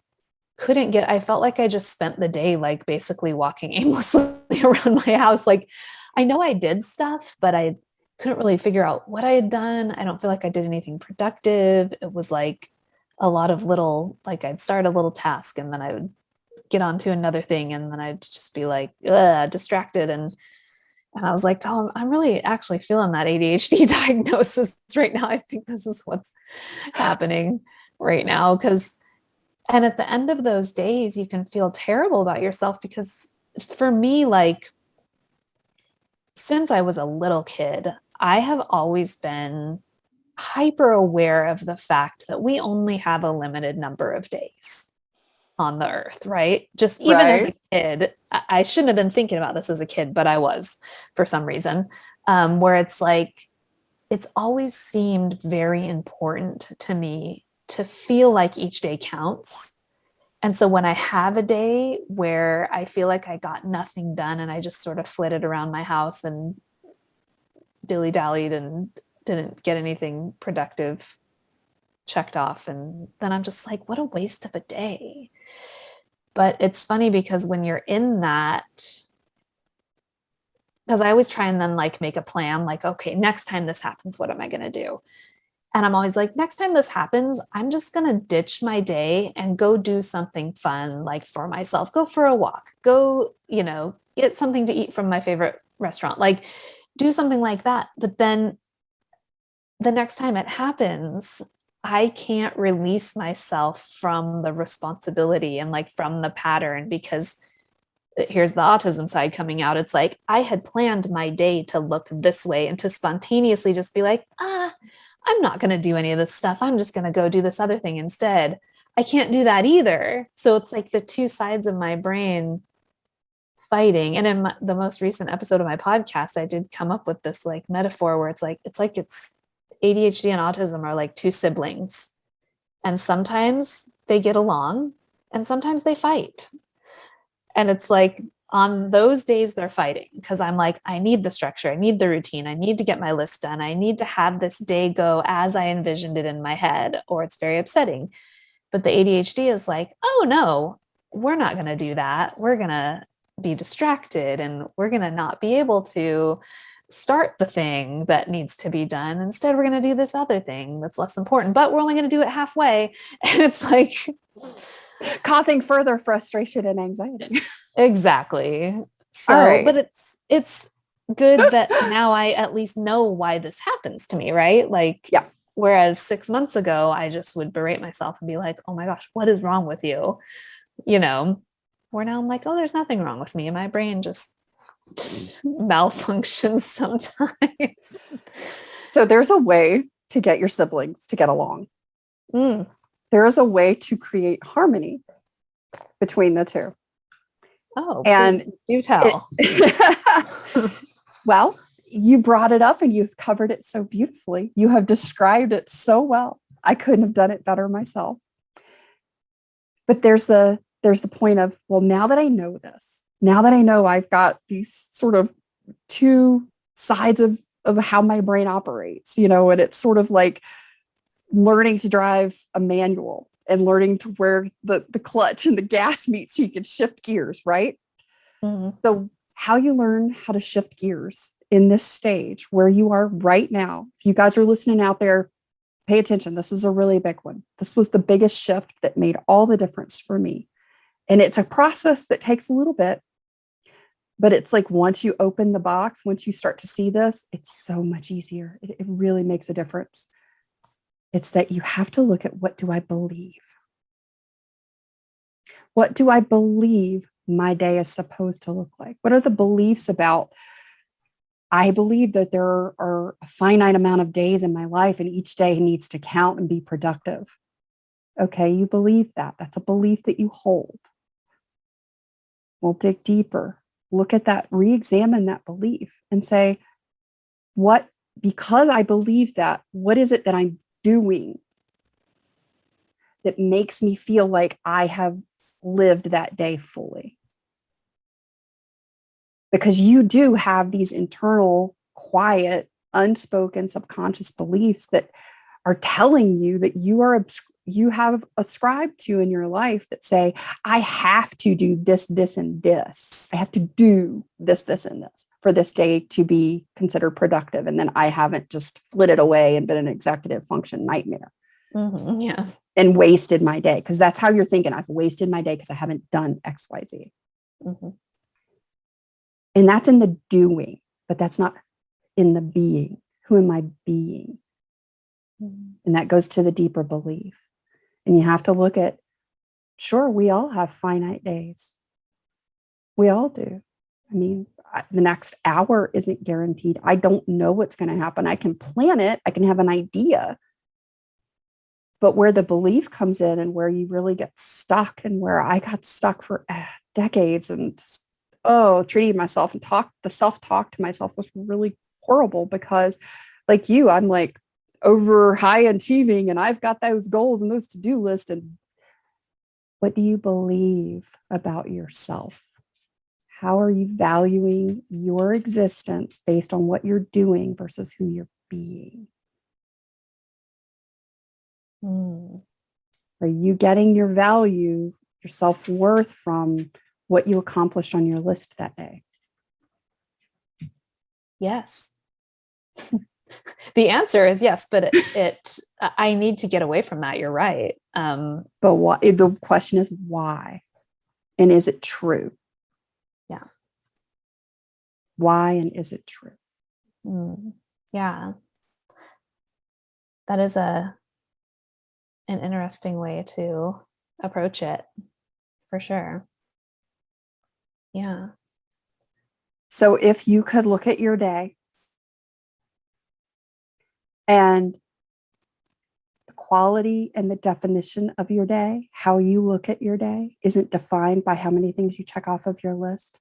I felt like I just spent the day like basically walking aimlessly around my house. Like, I know I did stuff, but I couldn't really figure out what I had done. I don't feel like I did anything productive. It was like a lot of little, like I'd start a little task and then I would get onto another thing, and then I'd just be like distracted. And I was like, oh, I'm really actually feeling that ADHD diagnosis right now. I think this is what's happening right now. And at the end of those days, you can feel terrible about yourself, because for me, like, since I was a little kid, I have always been hyper aware of the fact that we only have a limited number of days on the earth, right? Just even as a kid, I shouldn't have been thinking about this as a kid, but I was for some reason, where it's like, it's always seemed very important to me to feel like each day counts. And so when I have a day where I feel like I got nothing done and I just sort of flitted around my house and dilly-dallied and didn't get anything productive checked off, and then I'm just like, what a waste of a day. But it's funny because when you're in that, because I always try and then like make a plan, like, okay, next time this happens, what am I going to do? And I'm always like, next time this happens, I'm just going to ditch my day and go do something fun, like for myself, go for a walk, go, get something to eat from my favorite restaurant, like do something like that. But then the next time it happens, I can't release myself from the responsibility and like from the pattern, because here's the autism side coming out. It's like, I had planned my day to look this way and to spontaneously just be like, I'm not going to do any of this stuff. I'm just going to go do this other thing instead. I can't do that either. So it's like the two sides of my brain fighting. And in the most recent episode of my podcast, I did come up with this like metaphor where it's ADHD and autism are like two siblings. And sometimes they get along and sometimes they fight. And it's like on those days they're fighting because I'm like, I need the structure. I need the routine. I need to get my list done. I need to have this day go as I envisioned it in my head, or it's very upsetting. But the ADHD is like, oh no, we're not going to do that. We're going to be distracted and we're going to not be able to start the thing that needs to be done. Instead, we're going to do this other thing that's less important, but we're only going to do it halfway. And it's like causing further frustration and anxiety. Exactly. So, right. but it's good that now I at least know why this happens to me, right? Like, yeah. Whereas 6 months ago, I just would berate myself and be like, oh my gosh, what is wrong with you? You know, where now I'm like, oh, there's nothing wrong with me. My brain just malfunctions sometimes. So there's a way to get your siblings to get along. There is a way to create harmony between the two. Oh, and do tell. Well, you brought it up and you've covered it so beautifully. You have described it so well. I couldn't have done it better myself. But there's the point of, well, now that I know this, now that I know I've got these sort of two sides of how my brain operates, and it's sort of like learning to drive a manual and learning to where the clutch and the gas meet so you can shift gears, right? Mm-hmm. So how you learn how to shift gears in this stage where you are right now, if you guys are listening out there, pay attention. This is a really big one. This was the biggest shift that made all the difference for me. And it's a process that takes a little bit, but it's like once you open the box, once you start to see this, it's so much easier. It really makes a difference. It's that you have to look at, what do I believe? What do I believe my day is supposed to look like? What are the beliefs about? I believe that there are a finite amount of days in my life and each day needs to count and be productive. Okay, you believe that. That's a belief that you hold. We'll dig deeper. Look at that, re-examine that belief and say, because I believe that, what is it that I'm doing that makes me feel like I have lived that day fully? Because you do have these internal, quiet, unspoken, subconscious beliefs that are telling you that you have ascribed to in your life that say, I have to do this, this, and this. I have to do this, this, and this for this day to be considered productive. And then I haven't just flitted away and been an executive function nightmare. Mm-hmm, yeah. And wasted my day. Because that's how you're thinking. I've wasted my day because I haven't done X, Y, Z. Mm-hmm. And that's in the doing, but that's not in the being. Who am I being? Mm-hmm. And that goes to the deeper belief. And you have to look at, sure, we all have finite days. We all do. I mean, the next hour isn't guaranteed. I don't know what's going to happen. I can plan it. I can have an idea. But where the belief comes in and where you really get stuck, and where I got stuck for decades and just, treating myself and the self-talk to myself was really horrible because, like you, I'm like over high achieving and I've got those goals and those to-do lists. And what do you believe about yourself? How are you valuing your existence based on what you're doing versus who you're being? Are you getting your value, your self-worth from what you accomplished on your list that day? Yes. The answer is yes, but I need to get away from that. You're right. But the question is why? And is it true? Yeah. Why and is it true? Yeah. That is an interesting way to approach it, for sure. Yeah. So if you could look at your day and quality and the definition of your day, how you look at your day, isn't defined by how many things you check off of your list,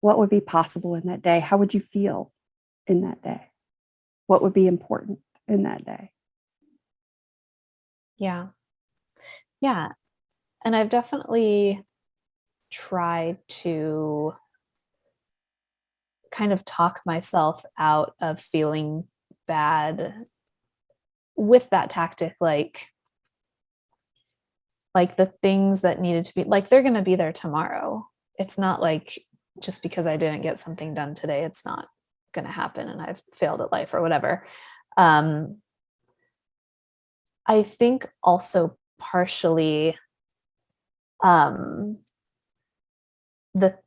what would be possible in that day? How would you feel in that day? What would be important in that day? Yeah. Yeah. And I've definitely tried to kind of talk myself out of feeling bad with that tactic, like the things that needed to be, like, they're going to be there tomorrow. It's not like just because I didn't get something done today, it's not going to happen and I've failed at life or whatever. I think also partially the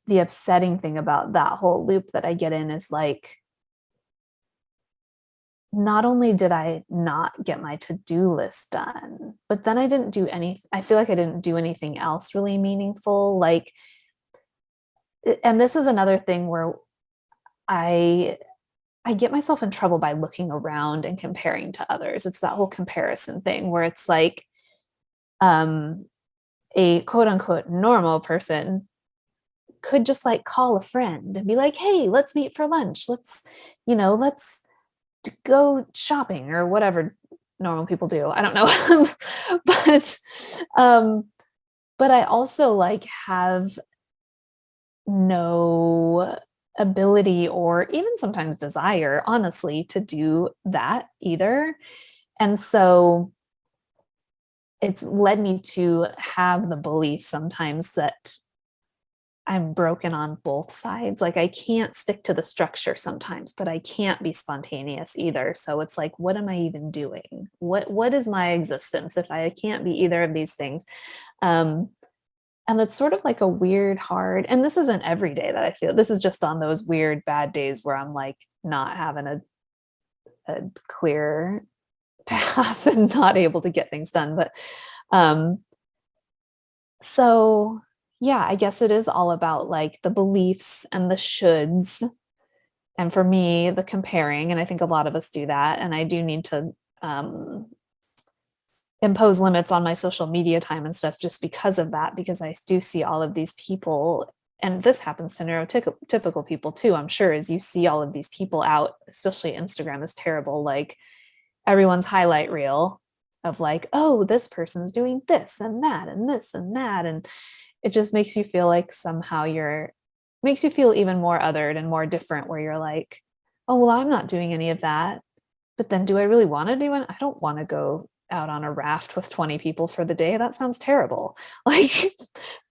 upsetting thing about that whole loop that I get in is like, not only did I not get my to-do list done, but then I didn't do I feel like I didn't do anything else really meaningful. Like, and this is another thing where I get myself in trouble by looking around and comparing to others. It's that whole comparison thing where it's like, a quote unquote normal person could just like call a friend and be like, hey, let's meet for lunch. Let's go shopping or whatever normal people do. I don't know. But I also like have no ability or even sometimes desire, honestly, to do that either. And so it's led me to have the belief sometimes that I'm broken on both sides. Like, I can't stick to the structure sometimes, but I can't be spontaneous either. So it's like, what am I even doing? What is my existence if I can't be either of these things? And it's sort of like a weird, hard, and this isn't every day that I feel, this is just on those weird, bad days where I'm like not having a clear path and not able to get things done. But so yeah, I guess it is all about like the beliefs and the shoulds. And for me, the comparing, and I think a lot of us do that. And I do need to impose limits on my social media time and stuff just because of that, because I do see all of these people, and this happens to neurotypical people too, I'm sure, is you see all of these people out, especially Instagram is terrible, like everyone's highlight reel of like, oh, this person's doing this and that and this and that. And it just makes you feel like somehow makes you feel even more othered and more different, where you're like, oh, well, I'm not doing any of that. But then do I really want to do it? I don't want to go out on a raft with 20 people for the day. That sounds terrible. Like,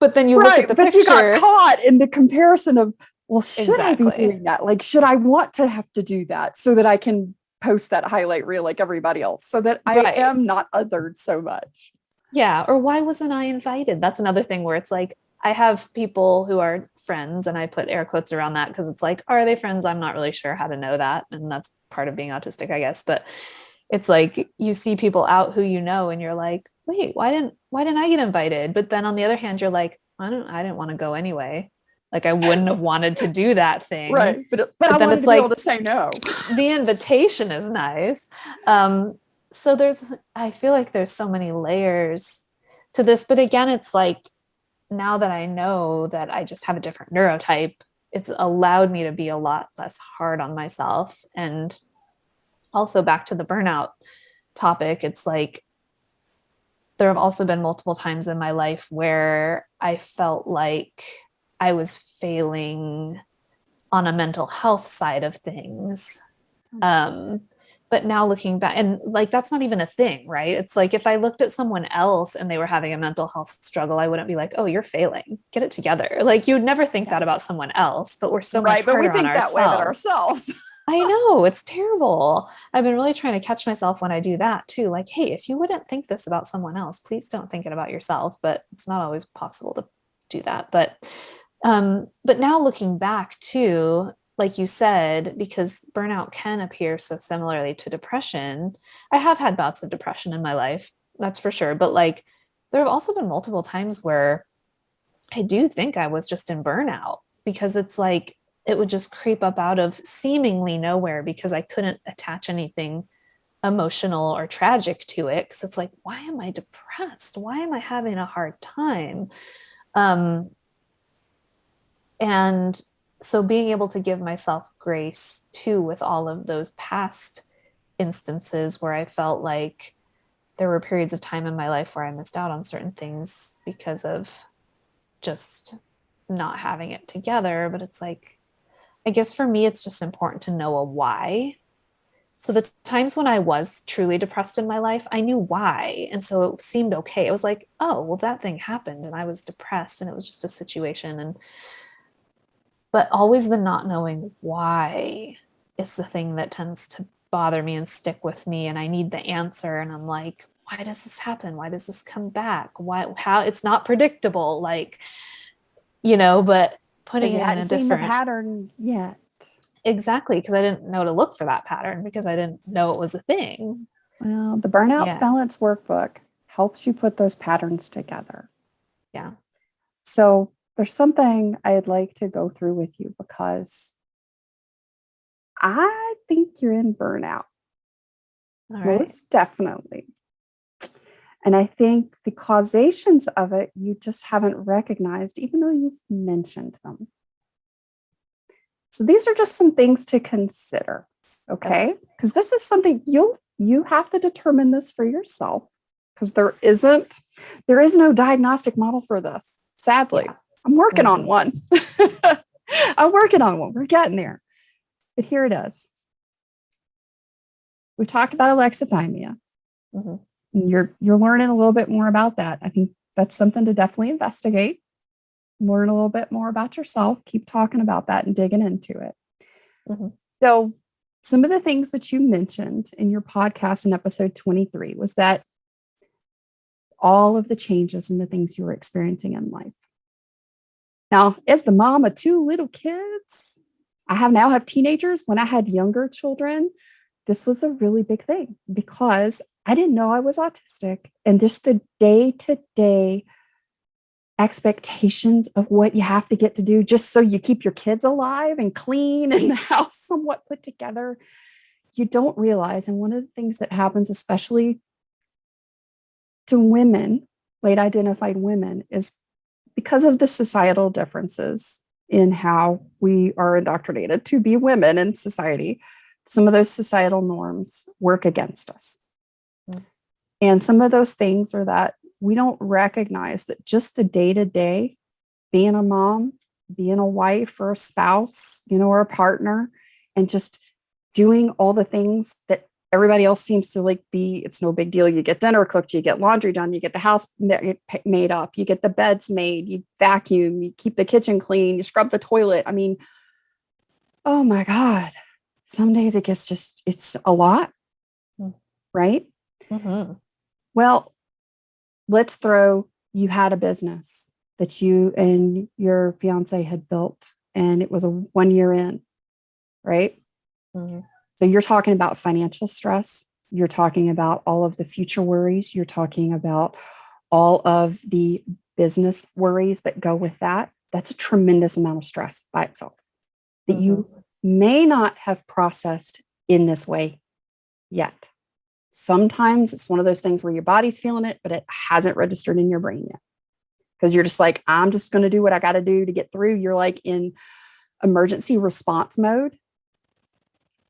but then you look at the picture. You got caught in the comparison of, well, should Exactly. I be doing that? Like, should I want to have to do that so that I can post that highlight reel like everybody else, so that I am not othered so much? Yeah. Or why wasn't I invited? That's another thing where it's like, I have people who are friends, and I put air quotes around that because it's like, are they friends? I'm not really sure how to know that. And that's part of being autistic, I guess. But it's like, you see people out who you know, and you're like, wait, why didn't I get invited? But then on the other hand, you're like, I didn't want to go anyway. Like, I wouldn't have wanted to do that thing. Right. But I wanted to be able to say no. The invitation is nice. So I feel like there's so many layers to this. But again, it's like, now that I know that I just have a different neurotype, it's allowed me to be a lot less hard on myself. And also, back to the burnout topic, it's like, there have also been multiple times in my life where I felt like I was failing on a mental health side of things. But now looking back, and like, that's not even a thing, right? It's like, if I looked at someone else and they were having a mental health struggle, I wouldn't be like, oh, you're failing, get it together. Like, you would never think that about someone else, but we're so much harder on ourselves. But we think that way about ourselves. I know, it's terrible. I've been really trying to catch myself when I do that too. Like, hey, if you wouldn't think this about someone else, please don't think it about yourself. But it's not always possible to do that. But now looking back too, like you said, because burnout can appear so similarly to depression. I have had bouts of depression in my life, that's for sure. But like, there have also been multiple times where I do think I was just in burnout, because it's like, it would just creep up out of seemingly nowhere because I couldn't attach anything emotional or tragic to it, because it's like, why am I depressed? Why am I having a hard time? And so being able to give myself grace too with all of those past instances where I felt like there were periods of time in my life where I missed out on certain things because of just not having it together. But it's like, I guess for me, it's just important to know a why. So the times when I was truly depressed in my life, I knew why. And so it seemed okay. It was like, oh, well, that thing happened and I was depressed and it was just a situation. But always the not knowing why is the thing that tends to bother me and stick with me. And I need the answer. And I'm like, why does this happen? Why does this come back? How it's not predictable, like, but putting You it in hadn't a seen the different, pattern yet. exactly, because I didn't know to look for that pattern because I didn't know it was a thing. Well, the Burnout Yeah. Balance Workbook helps you put those patterns together. Yeah. So there's something I'd like to go through with you because I think you're in burnout. All right. Most definitely. And I think the causations of it, you just haven't recognized, even though you've mentioned them. So these are just some things to consider. Okay. Because this is something you have to determine this for yourself, because there is no diagnostic model for this. Sadly, Yeah. I'm working on one. I'm working on one. We're getting there. But here it is. We've talked about alexithymia. Mm-hmm. You're learning a little bit more about that. I think that's something to definitely investigate. Learn a little bit more about yourself. Keep talking about that and digging into it. Mm-hmm. So some of the things that you mentioned in your podcast in episode 23 was that all of the changes and the things you were experiencing in life. Now, as the mom of two little kids, I now have teenagers. When I had younger children, this was a really big thing because I didn't know I was autistic, and just the day-to-day expectations of what you have to get to do just so you keep your kids alive and clean and the house somewhat put together. You don't realize. And one of the things that happens, especially to women, late identified women, is because of the societal differences in how we are indoctrinated to be women in society. Some of those societal norms work against us. And some of those things are that we don't recognize that just the day-to-day, being a mom, being a wife or a spouse, or a partner, and just doing all the things that everybody else seems to it's no big deal. You get dinner cooked, you get laundry done, you get the house made up, you get the beds made, you vacuum, you keep the kitchen clean, you scrub the toilet. I mean, oh my God. Some days it's a lot, right? Mm-hmm. Well, you had a business that you and your fiance had built, and it was a 1 year in, right? Mm-hmm. So you're talking about financial stress. You're talking about all of the future worries. You're talking about all of the business worries that go with that. That's a tremendous amount of stress by itself that you may not have processed in this way yet. Sometimes it's one of those things where your body's feeling it, but it hasn't registered in your brain yet. Because you're just like, I'm just going to do what I got to do to get through. You're like in emergency response mode.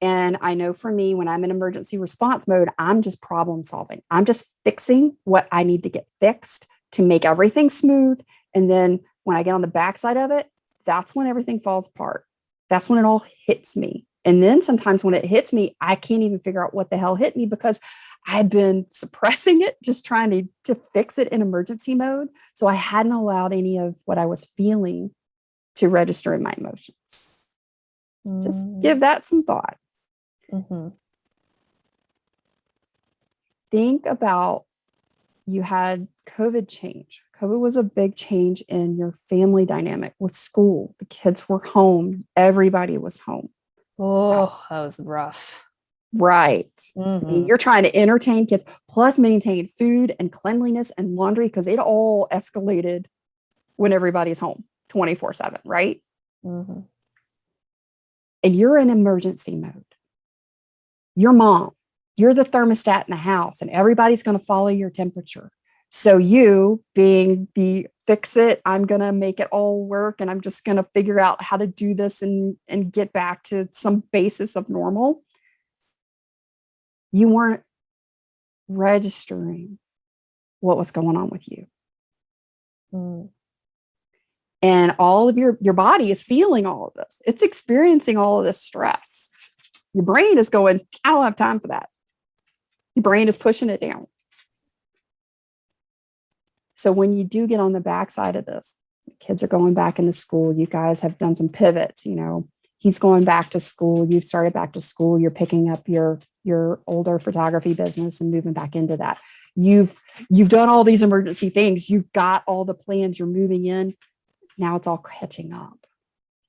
And I know for me, when I'm in emergency response mode, I'm just problem solving. I'm just fixing what I need to get fixed to make everything smooth. And then when I get on the backside of it, that's when everything falls apart. That's when it all hits me. And then sometimes when it hits me, I can't even figure out what the hell hit me because I've been suppressing it, just trying to fix it in emergency mode. So I hadn't allowed any of what I was feeling to register in my emotions. Just give that some thought. Mm-hmm. Think about, you had COVID change. COVID was a big change in your family dynamic with school. The kids were home. Everybody was home. Oh, that was rough. Right. Mm-hmm. I mean, you're trying to entertain kids, plus maintain food and cleanliness and laundry, because it all escalated when everybody's home 24/7, right? Mm-hmm. And you're in emergency mode. Your mom, you're the thermostat in the house and everybody's going to follow your temperature. So you being the fix it, I'm going to make it all work and I'm just going to figure out how to do this and get back to some basis of normal. You weren't registering what was going on with you. Mm. And all of your body is feeling all of this. It's experiencing all of this stress. Your brain is going, I don't have time for that. Your brain is pushing it down. So when you do get on the backside of this, kids are going back into school. You guys have done some pivots, you know, he's going back to school. You've started back to school. You're picking up your older photography business and moving back into that. You've done all these emergency things. You've got all the plans. You're moving in. Now it's all catching up.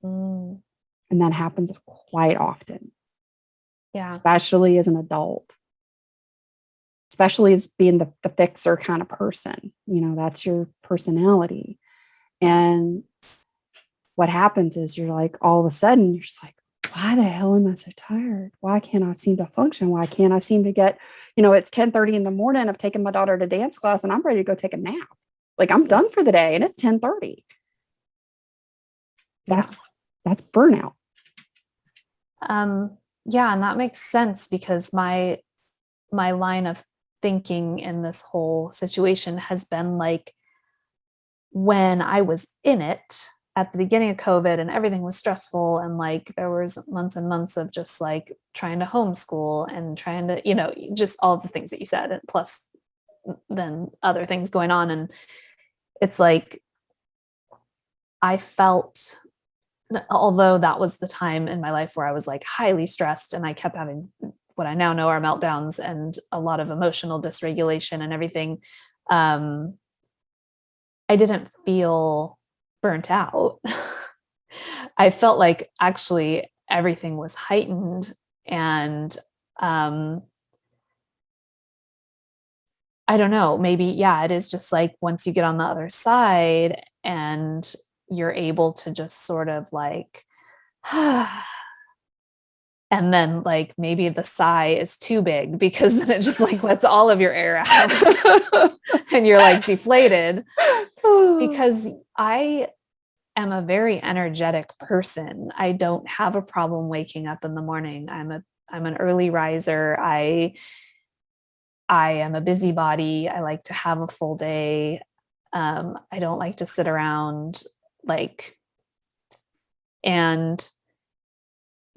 Mm. And that happens quite often. Yeah. Especially as an adult. Especially as being the fixer kind of person. You know, that's your personality. And what happens is you're like, all of a sudden, you're just like, why the hell am I so tired? Why can't I seem to function? Why can't I seem to get, you know, it's 10:30 in the morning. I've taken my daughter to dance class and I'm ready to go take a nap. Like I'm done for the day and it's 10:30. That's burnout. Yeah. And that makes sense because my line of thinking in this whole situation has been like, when I was in it at the beginning of COVID and everything was stressful and like there was months and months of just like trying to homeschool and trying to, you know, just all the things that you said, and plus then other things going on. And it's like, I felt, although that was the time in my life where I was like highly stressed and I kept having what I now know are meltdowns and a lot of emotional dysregulation and everything, I didn't feel burnt out. I felt like actually everything was heightened. And I don't know, maybe, yeah, it is just like once you get on the other side and you're able to just sort of like, and then like maybe the sigh is too big because then it just like lets all of your air out and you're like deflated. Because I am a very energetic person. I don't have a problem waking up in the morning. I'm an early riser. I am a busybody. I like to have a full day. I don't like to sit around like, and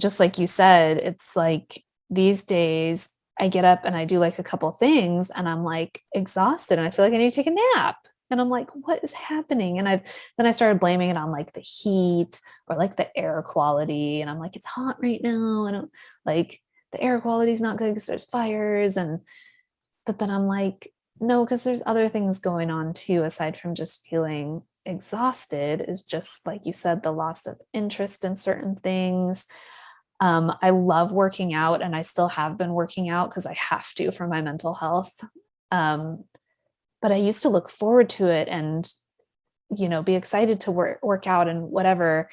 just like you said, it's like these days I get up and I do like a couple things and I'm like exhausted and I feel like I need to take a nap. And I'm like, what is happening? And then I started blaming it on like the heat or like the air quality. And I'm like, it's hot right now. And I'm like, the air quality is not good because there's fires. But then I'm like, no, because there's other things going on too, aside from just feeling exhausted, is just like you said, the loss of interest in certain things. I love working out and I still have been working out because I have to for my mental health. But I used to look forward to it and, you know, be excited to work out and whatever.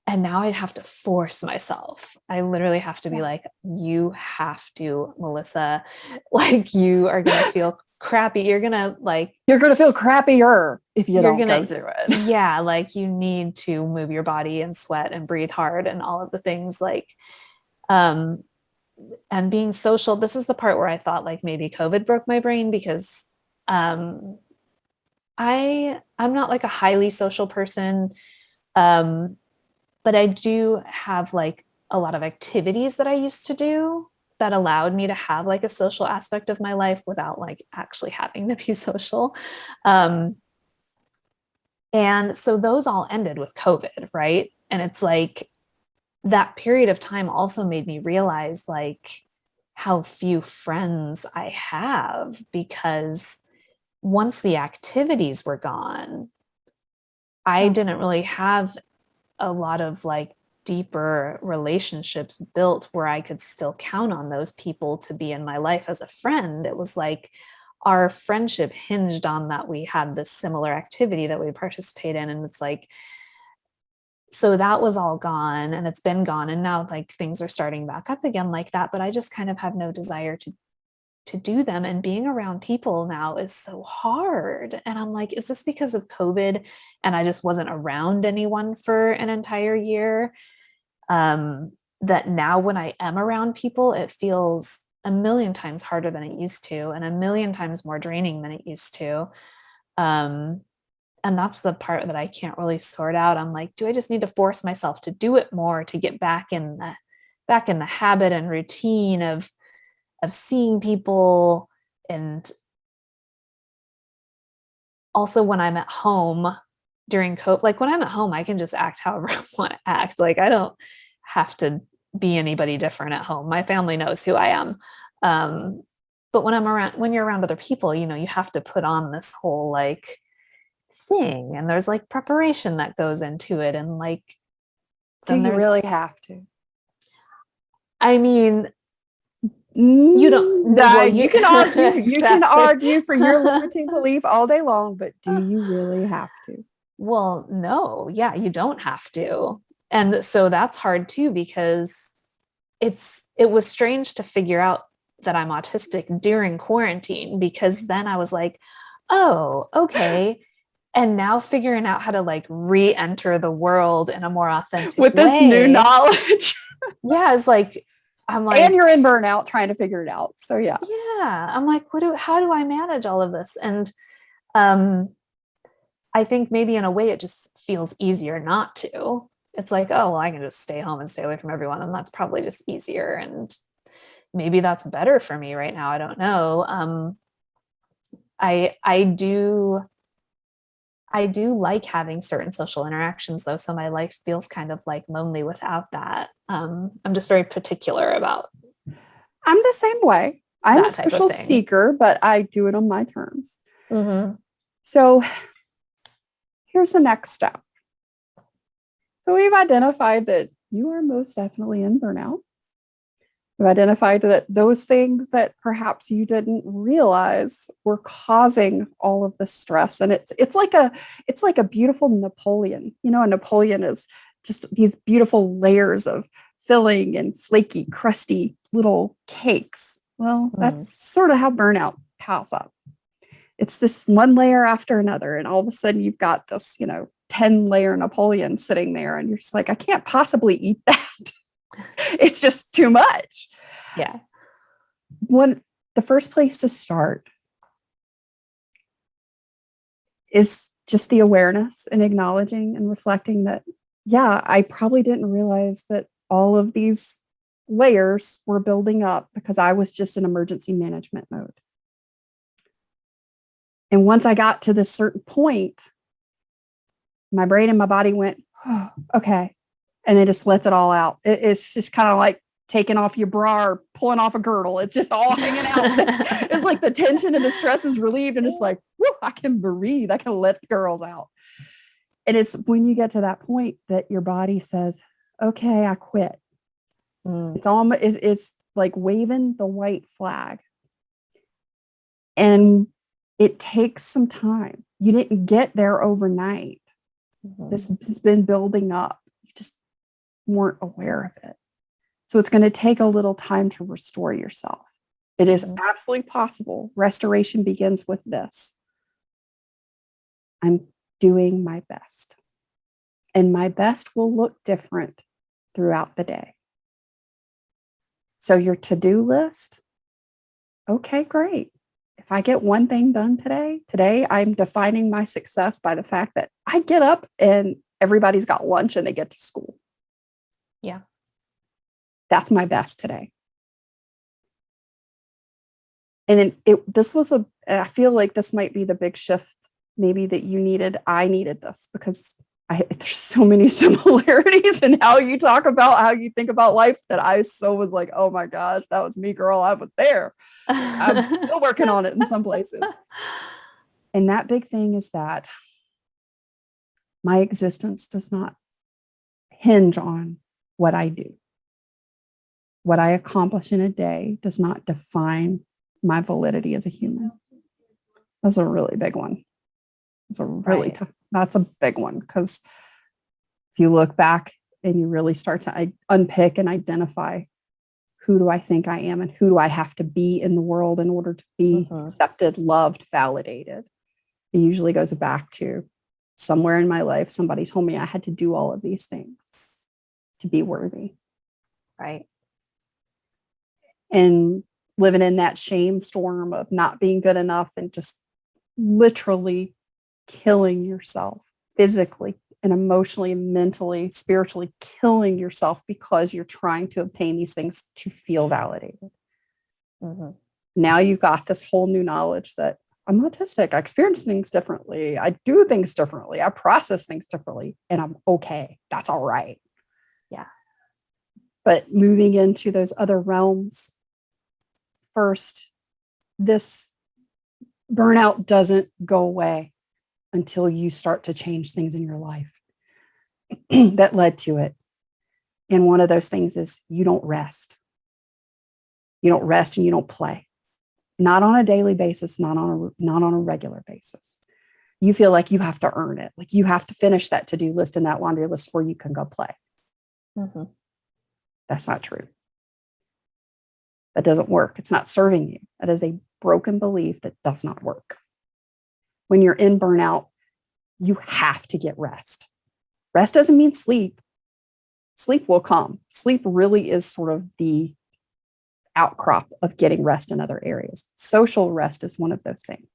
And now I have to force myself. I literally have to be like, you have to, Melissa, like you are going to feel crappy. You're going to feel crappier if you don't go do it. Yeah. Like you need to move your body and sweat and breathe hard and all of the things like, and being social. This is the part where I thought like maybe COVID broke my brain because, I'm not like a highly social person. But I do have like a lot of activities that I used to do that allowed me to have like a social aspect of my life without like actually having to be social. And so those all ended with COVID, right? And it's like that period of time also made me realize like how few friends I have, because once the activities were gone, I didn't really have a lot of like deeper relationships built where I could still count on those people to be in my life as a friend. It was like our friendship hinged on that we had this similar activity that we participate in. And it's like, so that was all gone and it's been gone. And now like things are starting back up again like that. But I just kind of have no desire to to do them, and being around people now is so hard. And I'm like, is this because of COVID and I just wasn't around anyone for an entire year? That now when I am around people, it feels a million times harder than it used to, and a million times more draining than it used to. And that's the part that I can't really sort out. I'm like, do I just need to force myself to do it more to get back in the habit and routine of seeing people? And also when I'm at home during COVID, like when I'm at home, I can just act however I want to act. Like I don't have to be anybody different at home. My family knows who I am. But when you're around other people, you have to put on this whole like thing, and there's like preparation that goes into it. And like, do you really have to? I mean, you don't. Well, you can argue. Exactly. You can argue for your limiting belief all day long, but do you really have to? Well, no. Yeah, you don't have to. And so that's hard too, because it was strange to figure out that I'm autistic during quarantine, because then I was like, oh, okay. And now figuring out how to like re-enter the world in a more authentic with this new knowledge. Yeah, it's like, I'm like, and you're in burnout trying to figure it out. So yeah. Yeah. I'm like, how do I manage all of this? And I think maybe in a way it just feels easier not to. It's like, oh, well, I can just stay home and stay away from everyone, and that's probably just easier. And maybe that's better for me right now. I don't know. I do like having certain social interactions though. So my life feels kind of like lonely without that. I'm just very particular about. I'm the same way. I'm a social seeker, but I do it on my terms. Mm-hmm. So here's the next step. So we've identified that you are most definitely in burnout. We've identified that those things that perhaps you didn't realize were causing all of the stress. And it's like a beautiful Napoleon. A Napoleon is just these beautiful layers of filling and flaky, crusty little cakes. Well, that's sort of how burnout piles up. It's this one layer after another. And all of a sudden you've got this, 10-layer Napoleon sitting there, and you're just like, I can't possibly eat that. It's just too much. Yeah. The first place to start is just the awareness and acknowledging and reflecting that, yeah, I probably didn't realize that all of these layers were building up because I was just in emergency management mode. And once I got to this certain point, my brain and my body went, oh, okay. And it just lets it all out. It's just kind of like taking off your bra or pulling off a girdle. It's just all hanging out. It's like the tension and the stress is relieved, and it's like, whew, I can breathe. I can let the girls out. And it's when you get to that point that your body says, okay, I quit. It's like waving the white flag. And it takes some time. You didn't get there overnight. This has been building up. You just weren't aware of it. So it's going to take a little time to restore yourself. It is absolutely possible. Restoration begins with this. I'm doing my best. And my best will look different throughout the day. So your to-do list, okay, great. If I get one thing done today I'm defining my success by the fact that I get up and everybody's got lunch and they get to school. Yeah. That's my best today. And I feel like this might be the big shift maybe that you needed. I needed this because there's so many similarities in how you talk about, how you think about life, that I was like, oh my gosh, that was me, girl. I was there. I'm still working on it in some places. And that big thing is that my existence does not hinge on what I do. What I accomplish in a day does not define my validity as a human. That's a really big one. It's a really tough. That's a big one, because if you look back and you really start to unpick and identify who do I think I am and who do I have to be in the world in order to be accepted, loved, validated. It usually goes back to somewhere in my life, somebody told me I had to do all of these things to be worthy. Right. And living in that shame storm of not being good enough and just literally killing yourself physically and emotionally, mentally, spiritually, killing yourself because you're trying to obtain these things to feel validated. Now you've got this whole new knowledge that I'm autistic. I experience things differently. I do things differently. I process things differently, and I'm okay. That's all right. Yeah. But moving into those other realms, first, this burnout doesn't go away until you start to change things in your life that led to it. And one of those things is you don't rest. You don't rest and you don't play. Not on a daily basis, not on a regular basis. You feel like you have to earn it. Like you have to finish that to-do list and that laundry list before you can go play. That's not true. That doesn't work. It's not serving you. That is a broken belief that does not work. When you're in burnout, you have to get rest. Rest doesn't mean sleep. Sleep will come. Sleep really is sort of the outcrop of getting rest in other areas. Social rest is one of those things.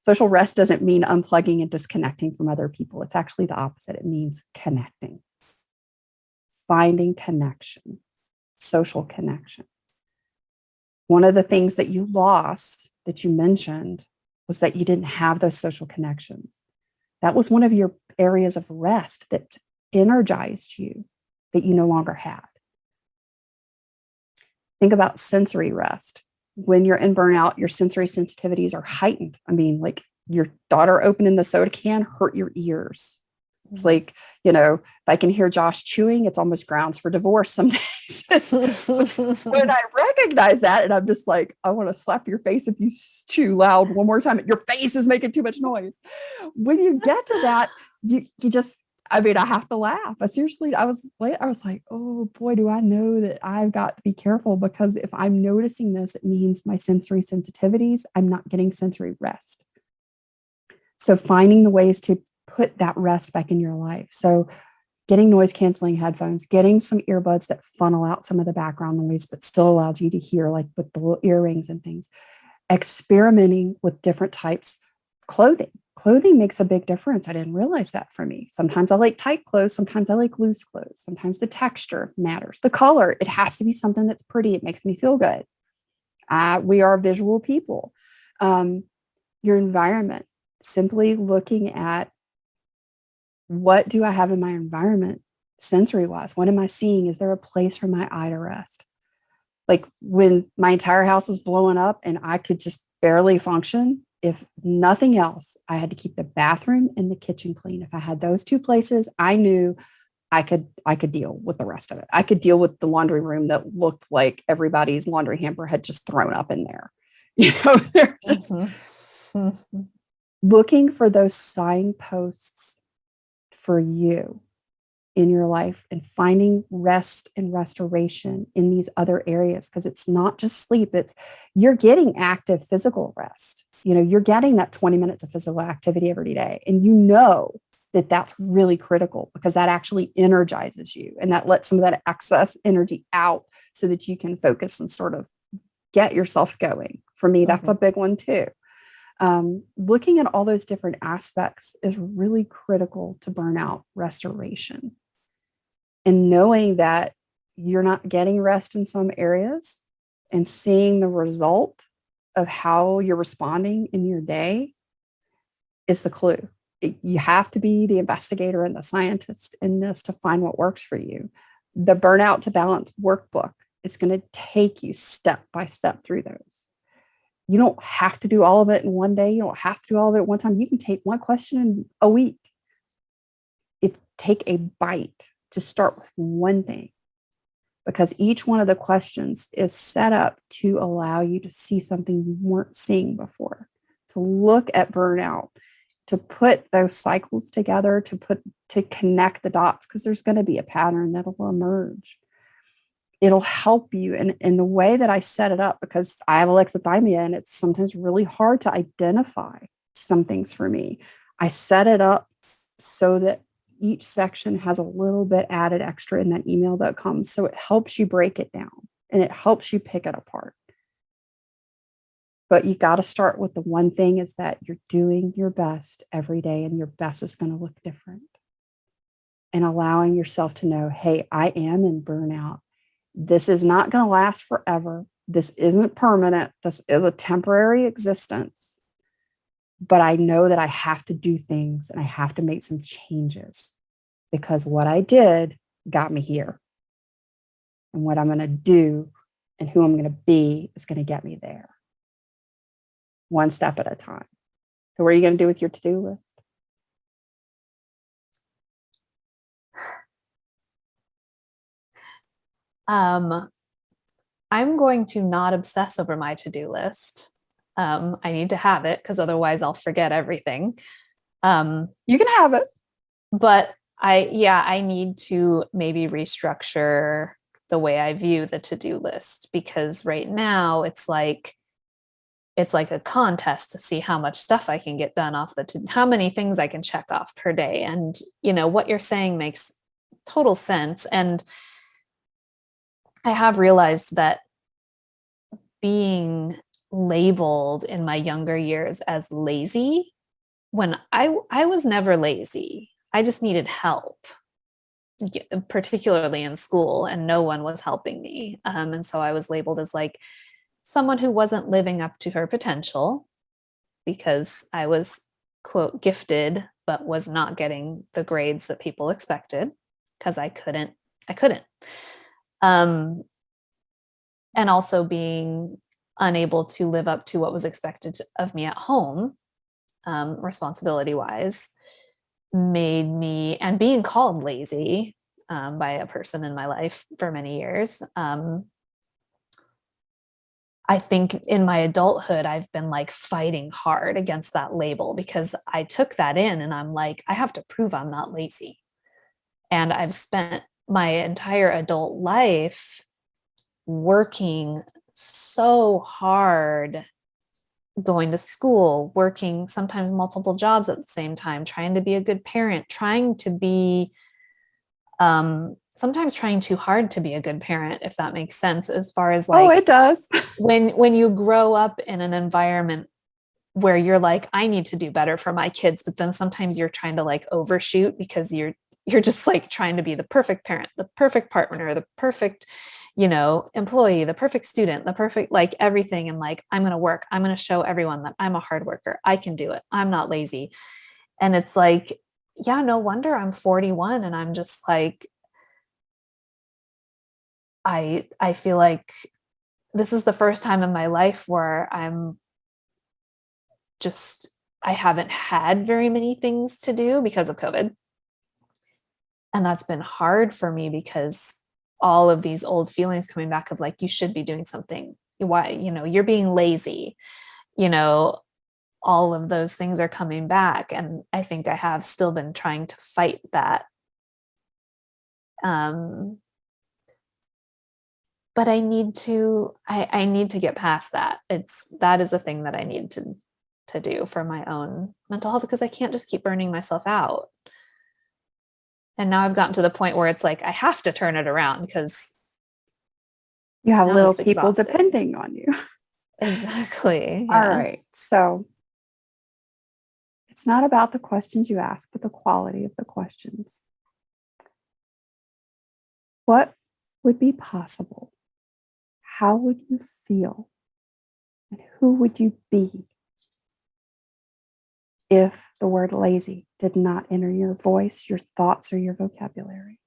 Social rest doesn't mean unplugging and disconnecting from other people. It's actually the opposite. It means connecting, finding connection, social connection. One of the things that you lost that you mentioned was that you didn't have those social connections. That was one of your areas of rest that energized you that you no longer had. Think about sensory rest. When you're in burnout, your sensory sensitivities are heightened. I mean, like your daughter opening the soda can hurt your ears. It's like, you know, if I can hear Josh chewing, it's almost grounds for divorce some days. When I recognize that, and I'm just like, I want to slap your face if you chew loud one more time. Your face is making too much noise. When you get to that, you just, I mean, I have to laugh. I was like, oh boy, do I know that I've got to be careful, because if I'm noticing this, it means my sensory sensitivities, I'm not getting sensory rest. So finding the ways to put that rest back in your life. So getting noise canceling headphones, getting some earbuds that funnel out some of the background noise, but still allowed you to hear, like with the little earrings and things, experimenting with different types of clothing. Clothing makes a big difference. I didn't realize that for me. Sometimes I like tight clothes. Sometimes I like loose clothes. Sometimes the texture matters. The color, it has to be something that's pretty. It makes me feel good. We are visual people. Your environment, simply looking at what do I have in my environment sensory wise? What am I seeing? Is there a place for my eye to rest? Like when my entire house was blowing up and I could just barely function, if nothing else, I had to keep the bathroom and the kitchen clean. If I had those two places, I knew I could deal with the rest of it. I could deal with the laundry room that looked like everybody's laundry hamper had just thrown up in there. You know, they're just looking for those signposts for you in your life and finding rest and restoration in these other areas, because it's not just sleep. It's you're getting active physical rest. You know, you're getting that 20 minutes of physical activity every day. And you know that that's really critical, because that actually energizes you and that lets some of that excess energy out so that you can focus and sort of get yourself going. For me, that's a big one too. Looking at all those different aspects is really critical to burnout restoration. And knowing that you're not getting rest in some areas and seeing the result of how you're responding in your day is the clue. You have to be the investigator and the scientist in this to find what works for you. The Burnout to Balance workbook is going to take you step by step through those. You don't have to do all of it in one day. You don't have to do all of it at one time. You can take one question a week. Take a bite to start with one thing, because each one of the questions is set up to allow you to see something you weren't seeing before, to look at burnout, to put those cycles together, to connect the dots, because there's going to be a pattern that will emerge. it'll help you in the way that I set it up, because I have alexithymia and it's sometimes really hard to identify some things for me. I set it up so that each section has a little bit added extra in that email that comes. So it helps you break it down and it helps you pick it apart. But you got to start with the one thing, is that you're doing your best every day, and your best is going to look different. And allowing yourself to know, hey, I am in burnout. This is not going to last forever. This isn't permanent. This is a temporary existence. But I know that I have to do things and I have to make some changes, because what I did got me here. And what I'm going to do and who I'm going to be is going to get me there, one step at a time. So what are you going to do with your to-do list? I'm going to not obsess over my to-do list. I need to have it because otherwise I'll forget everything. You can have it. But I need to maybe restructure the way I view the to-do list, because right now it's like a contest to see how much stuff I can get done off how many things I can check off per day. And what you're saying makes total sense. And I have realized that being labeled in my younger years as lazy, when I was never lazy. I just needed help, particularly in school, and no one was helping me. And so I was labeled as like someone who wasn't living up to her potential, because I was, quote, gifted, but was not getting the grades that people expected because I couldn't. And also being unable to live up to what was expected of me at home, responsibility wise, made me, and being called lazy by a person in my life for many years. I think in my adulthood, I've been like fighting hard against that label, because I took that in and I'm like, I have to prove I'm not lazy. And I've spent my entire adult life working so hard, going to school, working sometimes multiple jobs at the same time, trying to be a good parent, trying to be, sometimes trying too hard to be a good parent, if that makes sense, as far as like, oh, it does. when you grow up in an environment where you're like, I need to do better for my kids, but then sometimes you're trying to like overshoot, because you're just like trying to be the perfect parent, the perfect partner, the perfect, employee, the perfect student, the perfect, like everything. And like, I'm going to work, I'm going to show everyone that I'm a hard worker. I can do it. I'm not lazy. And it's like, yeah, no wonder I'm 41. And I'm just like, I feel like this is the first time in my life where I haven't had very many things to do because of COVID. And that's been hard for me, because all of these old feelings coming back of like, you should be doing something. Why, you're being lazy, all of those things are coming back. And I think I have still been trying to fight that. But I need to get past that. That is a thing that I need to do for my own mental health, because I can't just keep burning myself out. And now I've gotten to the point where it's like, I have to turn it around, because you have little people depending on you. Exactly. Yeah. All right. So it's not about the questions you ask, but the quality of the questions. What would be possible? How would you feel? And who would you be if the word lazy did not enter your voice, your thoughts, or your vocabulary?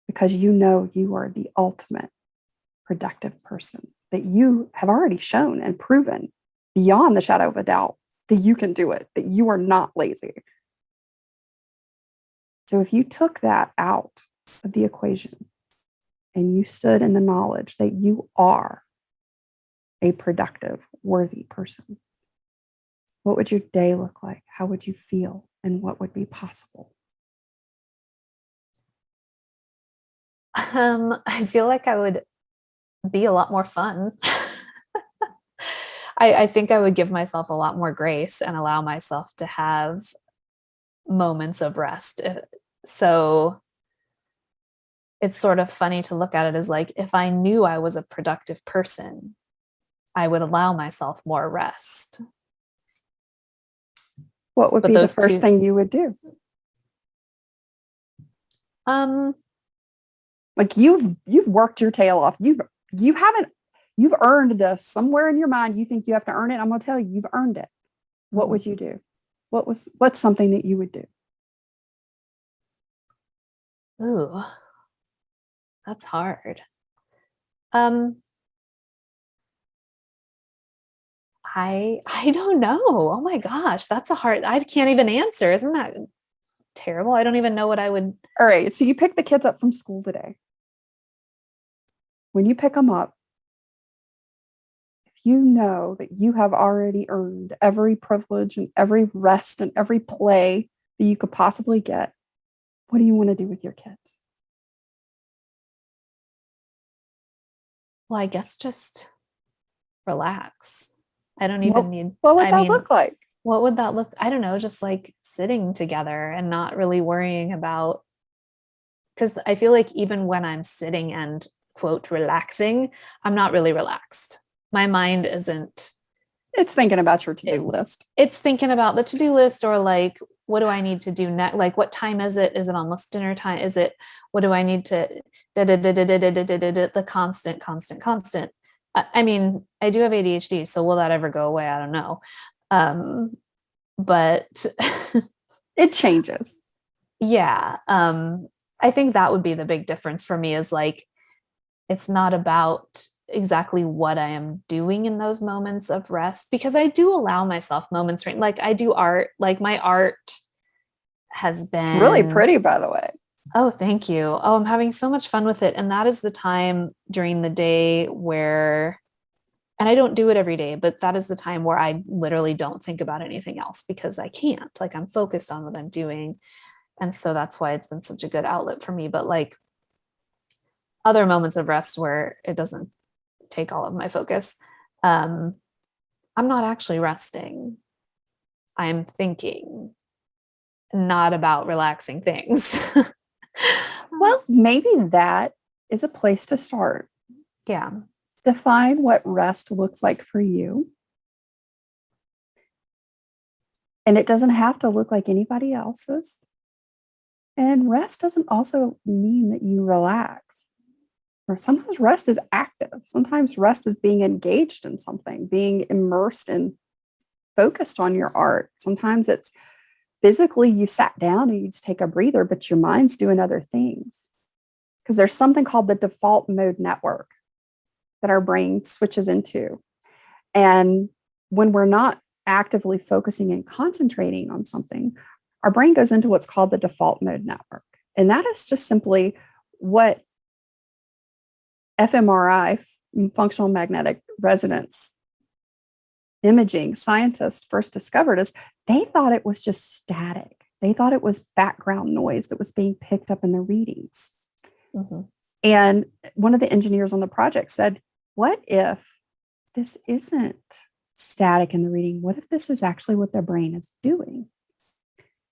Because you are the ultimate productive person, that you have already shown and proven beyond the shadow of a doubt that you can do it, that you are not lazy. So if you took that out of the equation and you stood in the knowledge that you are a productive, worthy person, what would your day look like? How would you feel? And what would be possible? I feel like I would be a lot more fun. I think I would give myself a lot more grace and allow myself to have moments of rest. So it's sort of funny to look at it as like, if I knew I was a productive person, I would allow myself more rest. What would But be the those first two, thing you would do? Like you've worked your tail off. You've earned this somewhere in your mind. You think you have to earn it. I'm gonna tell you, you've earned it. What would you do? What's something that you would do? ooh, that's hard. Um, I don't know. Oh my gosh, that's a hard. I can't even answer. Isn't that terrible? I don't even know what I would. All right. So you pick the kids up from school today. When you pick them up, if you know that you have already earned every privilege and every rest and every play that you could possibly get, what do you want to do with your kids? Well, I guess just relax. I don't What, even need. what would I that mean, look like? what would that look? I don't know. Just like sitting together and not really worrying about. Because I feel like even when I'm sitting and quote relaxing, I'm not really relaxed. My mind isn't. It's thinking about your to-do list. It's thinking about the to-do list, or like, what do I need to do next? Like, what time is it? Is it almost dinner time? Is it, what do I need to, the constant. I mean, I do have ADHD, so will that ever go away? I don't know. But It changes. yeah, I think that would be the big difference for me, is like, it's not about exactly what I am doing in those moments of rest, because I do allow myself moments, right? Like I do art, like my art has It's really been, pretty, by the way. oh, thank you. Oh, I'm having so much fun with it. And that is the time during the day where, and I don't do it every day, but that is the time where I literally don't think about anything else, because I can't, like I'm focused on what I'm doing. And so that's why it's been such a good outlet for me. But like other moments of rest where it doesn't take all of my focus, um, I'm not actually resting. I'm thinking, not about relaxing things. Well, maybe that is a place to start. Yeah. Define what rest looks like for you. And it doesn't have to look like anybody else's. And rest doesn't also mean that you relax. Or sometimes rest is active. Sometimes rest is being engaged in something, being immersed and focused on your art. Sometimes it's physically you sat down and you just take a breather, but your mind's doing other things. Because there's something called the default mode network that our brain switches into. And when we're not actively focusing and concentrating on something, our brain goes into what's called the default mode network. And that is just simply what fMRI, functional magnetic resonance imaging scientists first discovered. Is they thought it was just static. They thought it was background noise that was being picked up in the readings. Mm-hmm. And one of the engineers on the project said, what if this isn't static in the reading? What if this is actually what their brain is doing?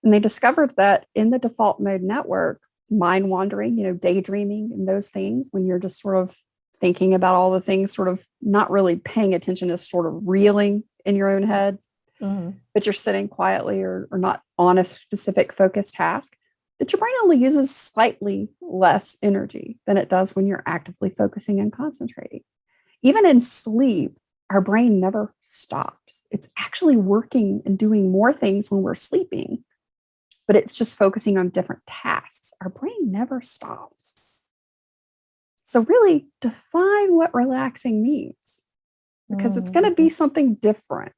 And they discovered that in the default mode network, mind wandering, daydreaming and those things, when you're just sort of thinking about all the things, sort of not really paying attention, is sort of reeling in your own head, but you're sitting quietly or not on a specific focused task, that your brain only uses slightly less energy than it does when you're actively focusing and concentrating. Even in sleep, our brain never stops. It's actually working and doing more things when we're sleeping, but it's just focusing on different tasks. Our brain never stops. So really define what relaxing means, because it's going to be something different.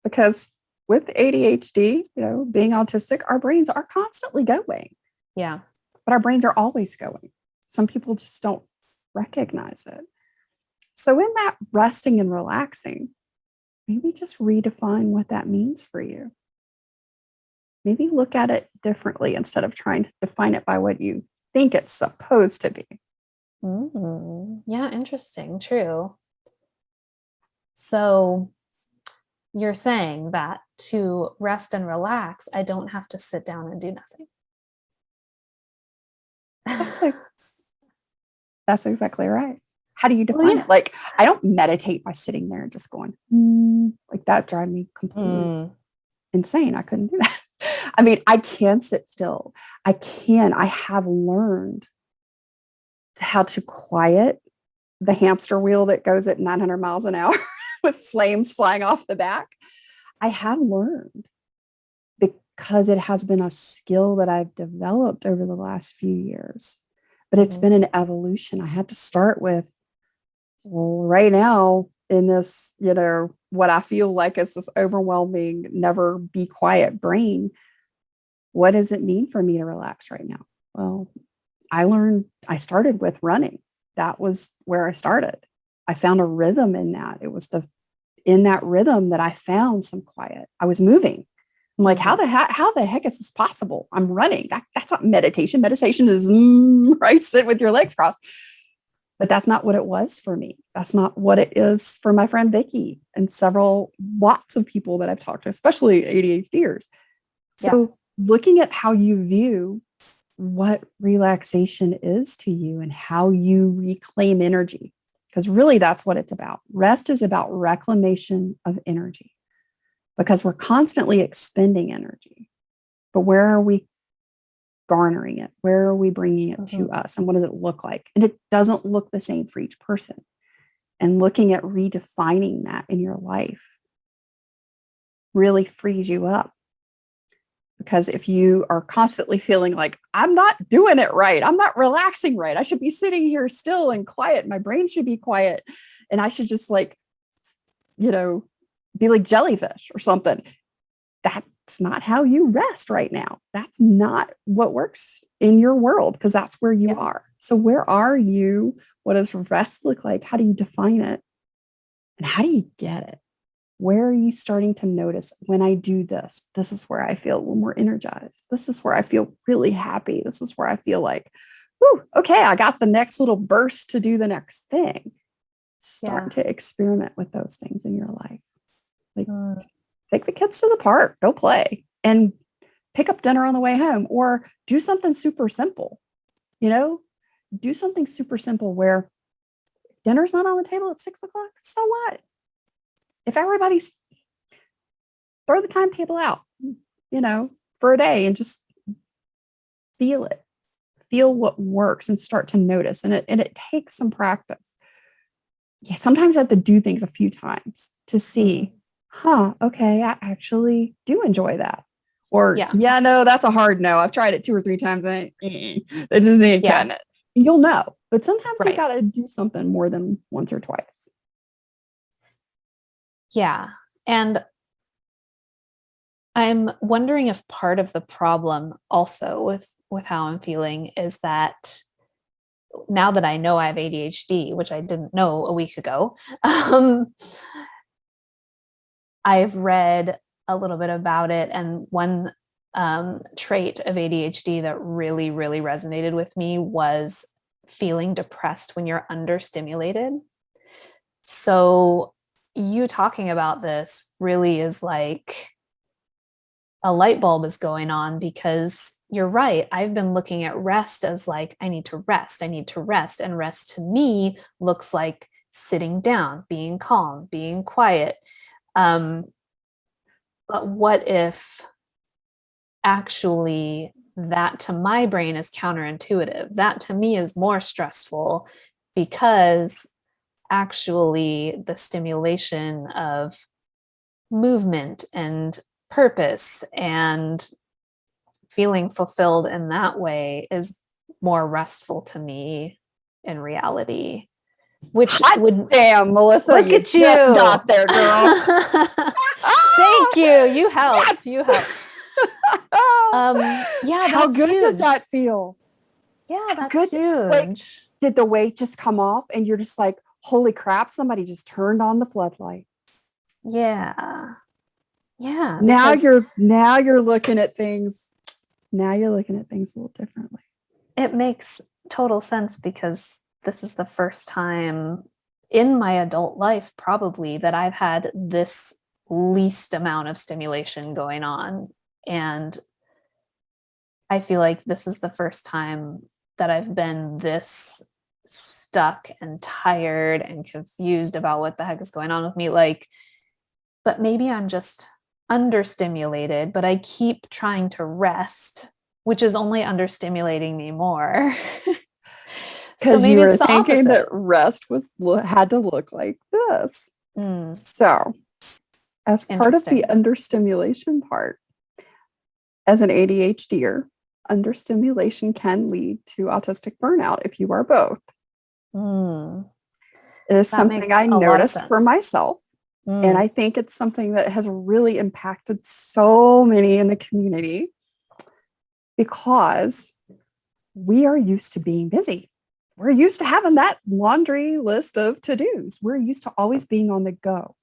Because with ADHD, being autistic, our brains are constantly going. Yeah. But our brains are always going. Some people just don't recognize it. So in that resting and relaxing, maybe just redefine what that means for you. Maybe look at it differently instead of trying to define it by what you think it's supposed to be. Yeah, interesting. True. So you're saying that to rest and relax, I don't have to sit down and do nothing. That's exactly right. How do you define Well, yeah. it? Like, I don't meditate by sitting there and just going, like that drive me completely insane. I couldn't do that. I mean, I can sit still. I have learned how to quiet the hamster wheel that goes at 900 miles an hour with flames flying off the back. I have learned because it has been a skill that I've developed over the last few years, but it's been an evolution. I had to start with, well, right now in this, what I feel like is this overwhelming, never be quiet brain. What does it mean for me to relax right now? Well, I started with running. That was where I started. I found a rhythm in that. It was in that rhythm that I found some quiet. I was moving. I'm like, how the heck is this possible? I'm running. That's not meditation. Meditation is right, sit with your legs crossed. But that's not what it was for me. That's not what it is for my friend Vicky and lots of people that I've talked to, especially ADHDers. So looking at how you view what relaxation is to you and how you reclaim energy, because really that's what it's about. Rest is about reclamation of energy because we're constantly expending energy. But where are we garnering it? Where are we bringing it to us? And what does it look like? And it doesn't look the same for each person. And looking at redefining that in your life really frees you up. Because if you are constantly feeling like, I'm not doing it right, I'm not relaxing right, I should be sitting here still and quiet, my brain should be quiet, and I should just be like jellyfish or something. That's not how you rest right now. That's not what works in your world because that's where you are. So where are you? What does rest look like? How do you define it? And how do you get it? Where are you starting to notice when I do this? This is where I feel a little more energized. This is where I feel really happy. This is where I feel like, whoo, okay, I got the next little burst to do the next thing. Start to experiment with those things in your life. Like take the kids to the park, go play, and pick up dinner on the way home, or do something super simple. Do something super simple where dinner's not on the table at 6:00. So what? If everybody's throw the timetable out, for a day and just feel it, feel what works and start to notice. And it takes some practice. Yeah, sometimes I have to do things a few times to see, okay, I actually do enjoy that. Or, no, that's a hard no. I've tried it 2 or 3 times and it just ain't cutting it. You'll know. But sometimes you got to do something more than once or twice. Yeah. And I'm wondering if part of the problem also with how I'm feeling is that now that I know I have ADHD, which I didn't know a week ago, I've read a little bit about it. And one trait of ADHD that really, really resonated with me was feeling depressed when you're understimulated. So you talking about this really is like a light bulb is going on, because you're right. I've been looking at rest as like, I need to rest. And rest to me looks like sitting down, being calm, being quiet. But what if actually that to my brain is counterintuitive? That to me is more stressful, because actually the stimulation of movement and purpose and feeling fulfilled in that way is more restful to me in reality. Which damn, Melissa, look at you just got there, girl. Thank you. You helped. Yes! You helped. Yeah, how good huge. does that feel? Yeah, that's huge. Like, did the weight just come off and you're just like, holy crap, somebody just turned on the floodlight? Yeah. Now you're looking at things. Now you're looking at things a little differently. it makes total sense because this is the first time in my adult life, probably, that I've had this least amount of stimulation going on. And I feel like this is the first time that I've been this stuck and tired and confused about what the heck is going on with me. Like, but maybe I'm just understimulated, but I keep trying to rest, which is only understimulating me more. So Because you maybe were it's the thinking that opposite. rest had to look like this. So, as part of the Interesting. understimulation part, as an ADHDer, understimulation can lead to autistic burnout if you are both. It is That something makes I a lot of noticed for sense. myself. And I think it's something that has really impacted so many in the community because we are used to being busy. We're used to having that laundry list of to-dos. We're used to always being on the go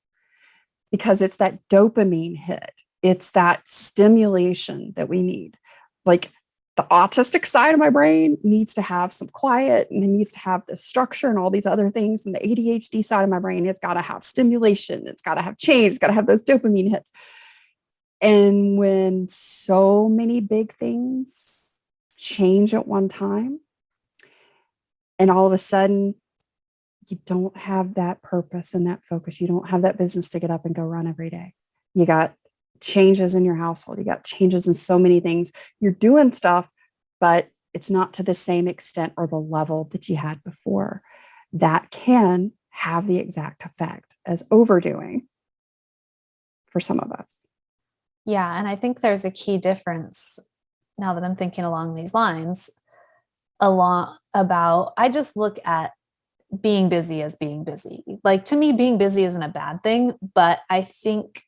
because it's that dopamine hit. It's that stimulation that we need. Like the autistic side of my brain needs to have some quiet and it needs to have the structure and all these other things. And the ADHD side of my brain, it's got to have stimulation. It's got to have change. It's got to have those dopamine hits. And when so many big things change at one time, and all of a sudden, you don't have that purpose and that focus. You don't have that business to get up and go run every day. You got changes in your household. You got changes in so many things. You're doing stuff, but it's not to the same extent or the level that you had before. That can have the exact effect as overdoing for some of us. Yeah. And I think there's a key difference now that I'm thinking along these lines, I just look at being busy as being busy. Like, to me, being busy isn't a bad thing, but I think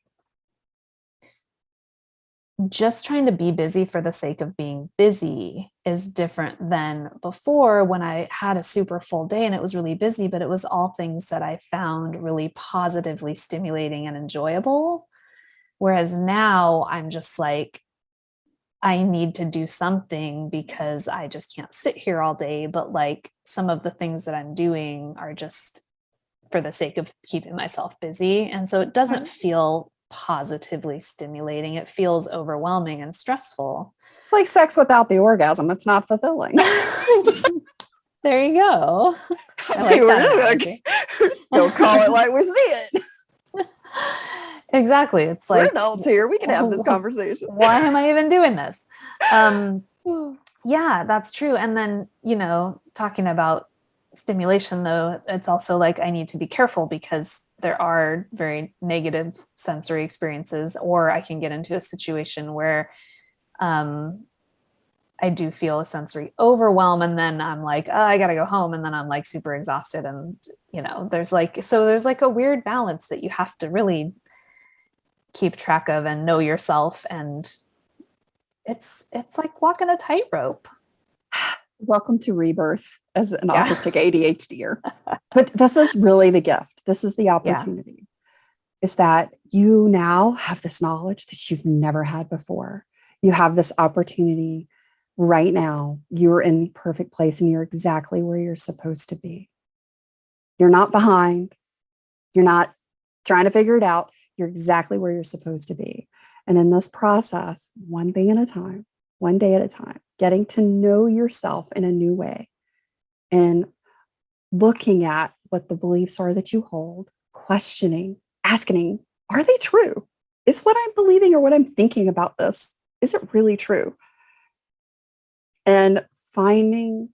just trying to be busy for the sake of being busy is different than before, when I had a super full day and it was really busy, but it was all things that I found really positively stimulating and enjoyable. Whereas now I'm just like, I need to do something because I just can't sit here all day. But like, some of the things that I'm doing are just for the sake of keeping myself busy. And so it doesn't feel positively stimulating. It feels overwhelming and stressful. It's like sex without the orgasm. It's not fulfilling. There you go. I like we're that analogy. We'll call it like we see it. Exactly. It's We're like, adults here. We can have this conversation. Why am I even doing this? Yeah, that's true. And then, talking about stimulation, though, it's also like I need to be careful because there are very negative sensory experiences, or I can get into a situation where I do feel a sensory overwhelm, and then I'm like, oh, I gotta go home, and then I'm like super exhausted, and there's like a weird balance that you have to really keep track of and know yourself, and it's like walking a tightrope. Welcome to rebirth as an autistic ADHDer. But this is really the gift. This is the opportunity. Is that you now have this knowledge that you've never had before. You have this opportunity right now. You're in the perfect place and you're exactly where you're supposed to be. You're not behind. You're not trying to figure it out. You're exactly where you're supposed to be. And in this process, one thing at a time, one day at a time, getting to know yourself in a new way and looking at what the beliefs are that you hold, questioning, asking, are they true? Is what I'm believing or what I'm thinking about this, is it really true? And finding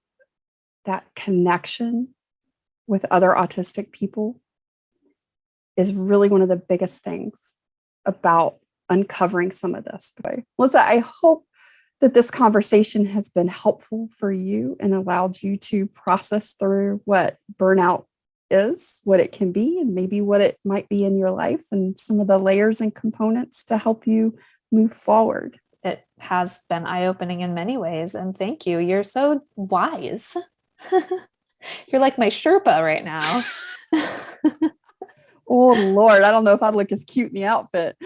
that connection with other autistic people is really one of the biggest things about uncovering some of this. Melissa, I hope that this conversation has been helpful for you and allowed you to process through what burnout is, what it can be, and maybe what it might be in your life, and some of the layers and components to help you move forward. It has been eye-opening in many ways, and thank you. You're so wise. You're like my Sherpa right now. Oh, Lord, I don't know if I'd look as cute in the outfit.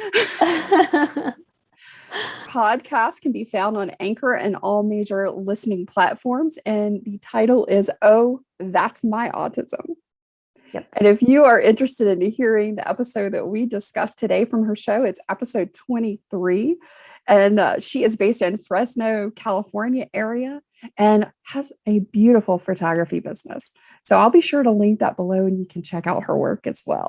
Podcast can be found on Anchor and all major listening platforms. And the title is Oh, That's My Autism. Yep. And if you are interested in hearing the episode that we discussed today from her show, it's episode 23. And she is based in Fresno, California area and has a beautiful photography business. So I'll be sure to link that below and you can check out her work as well.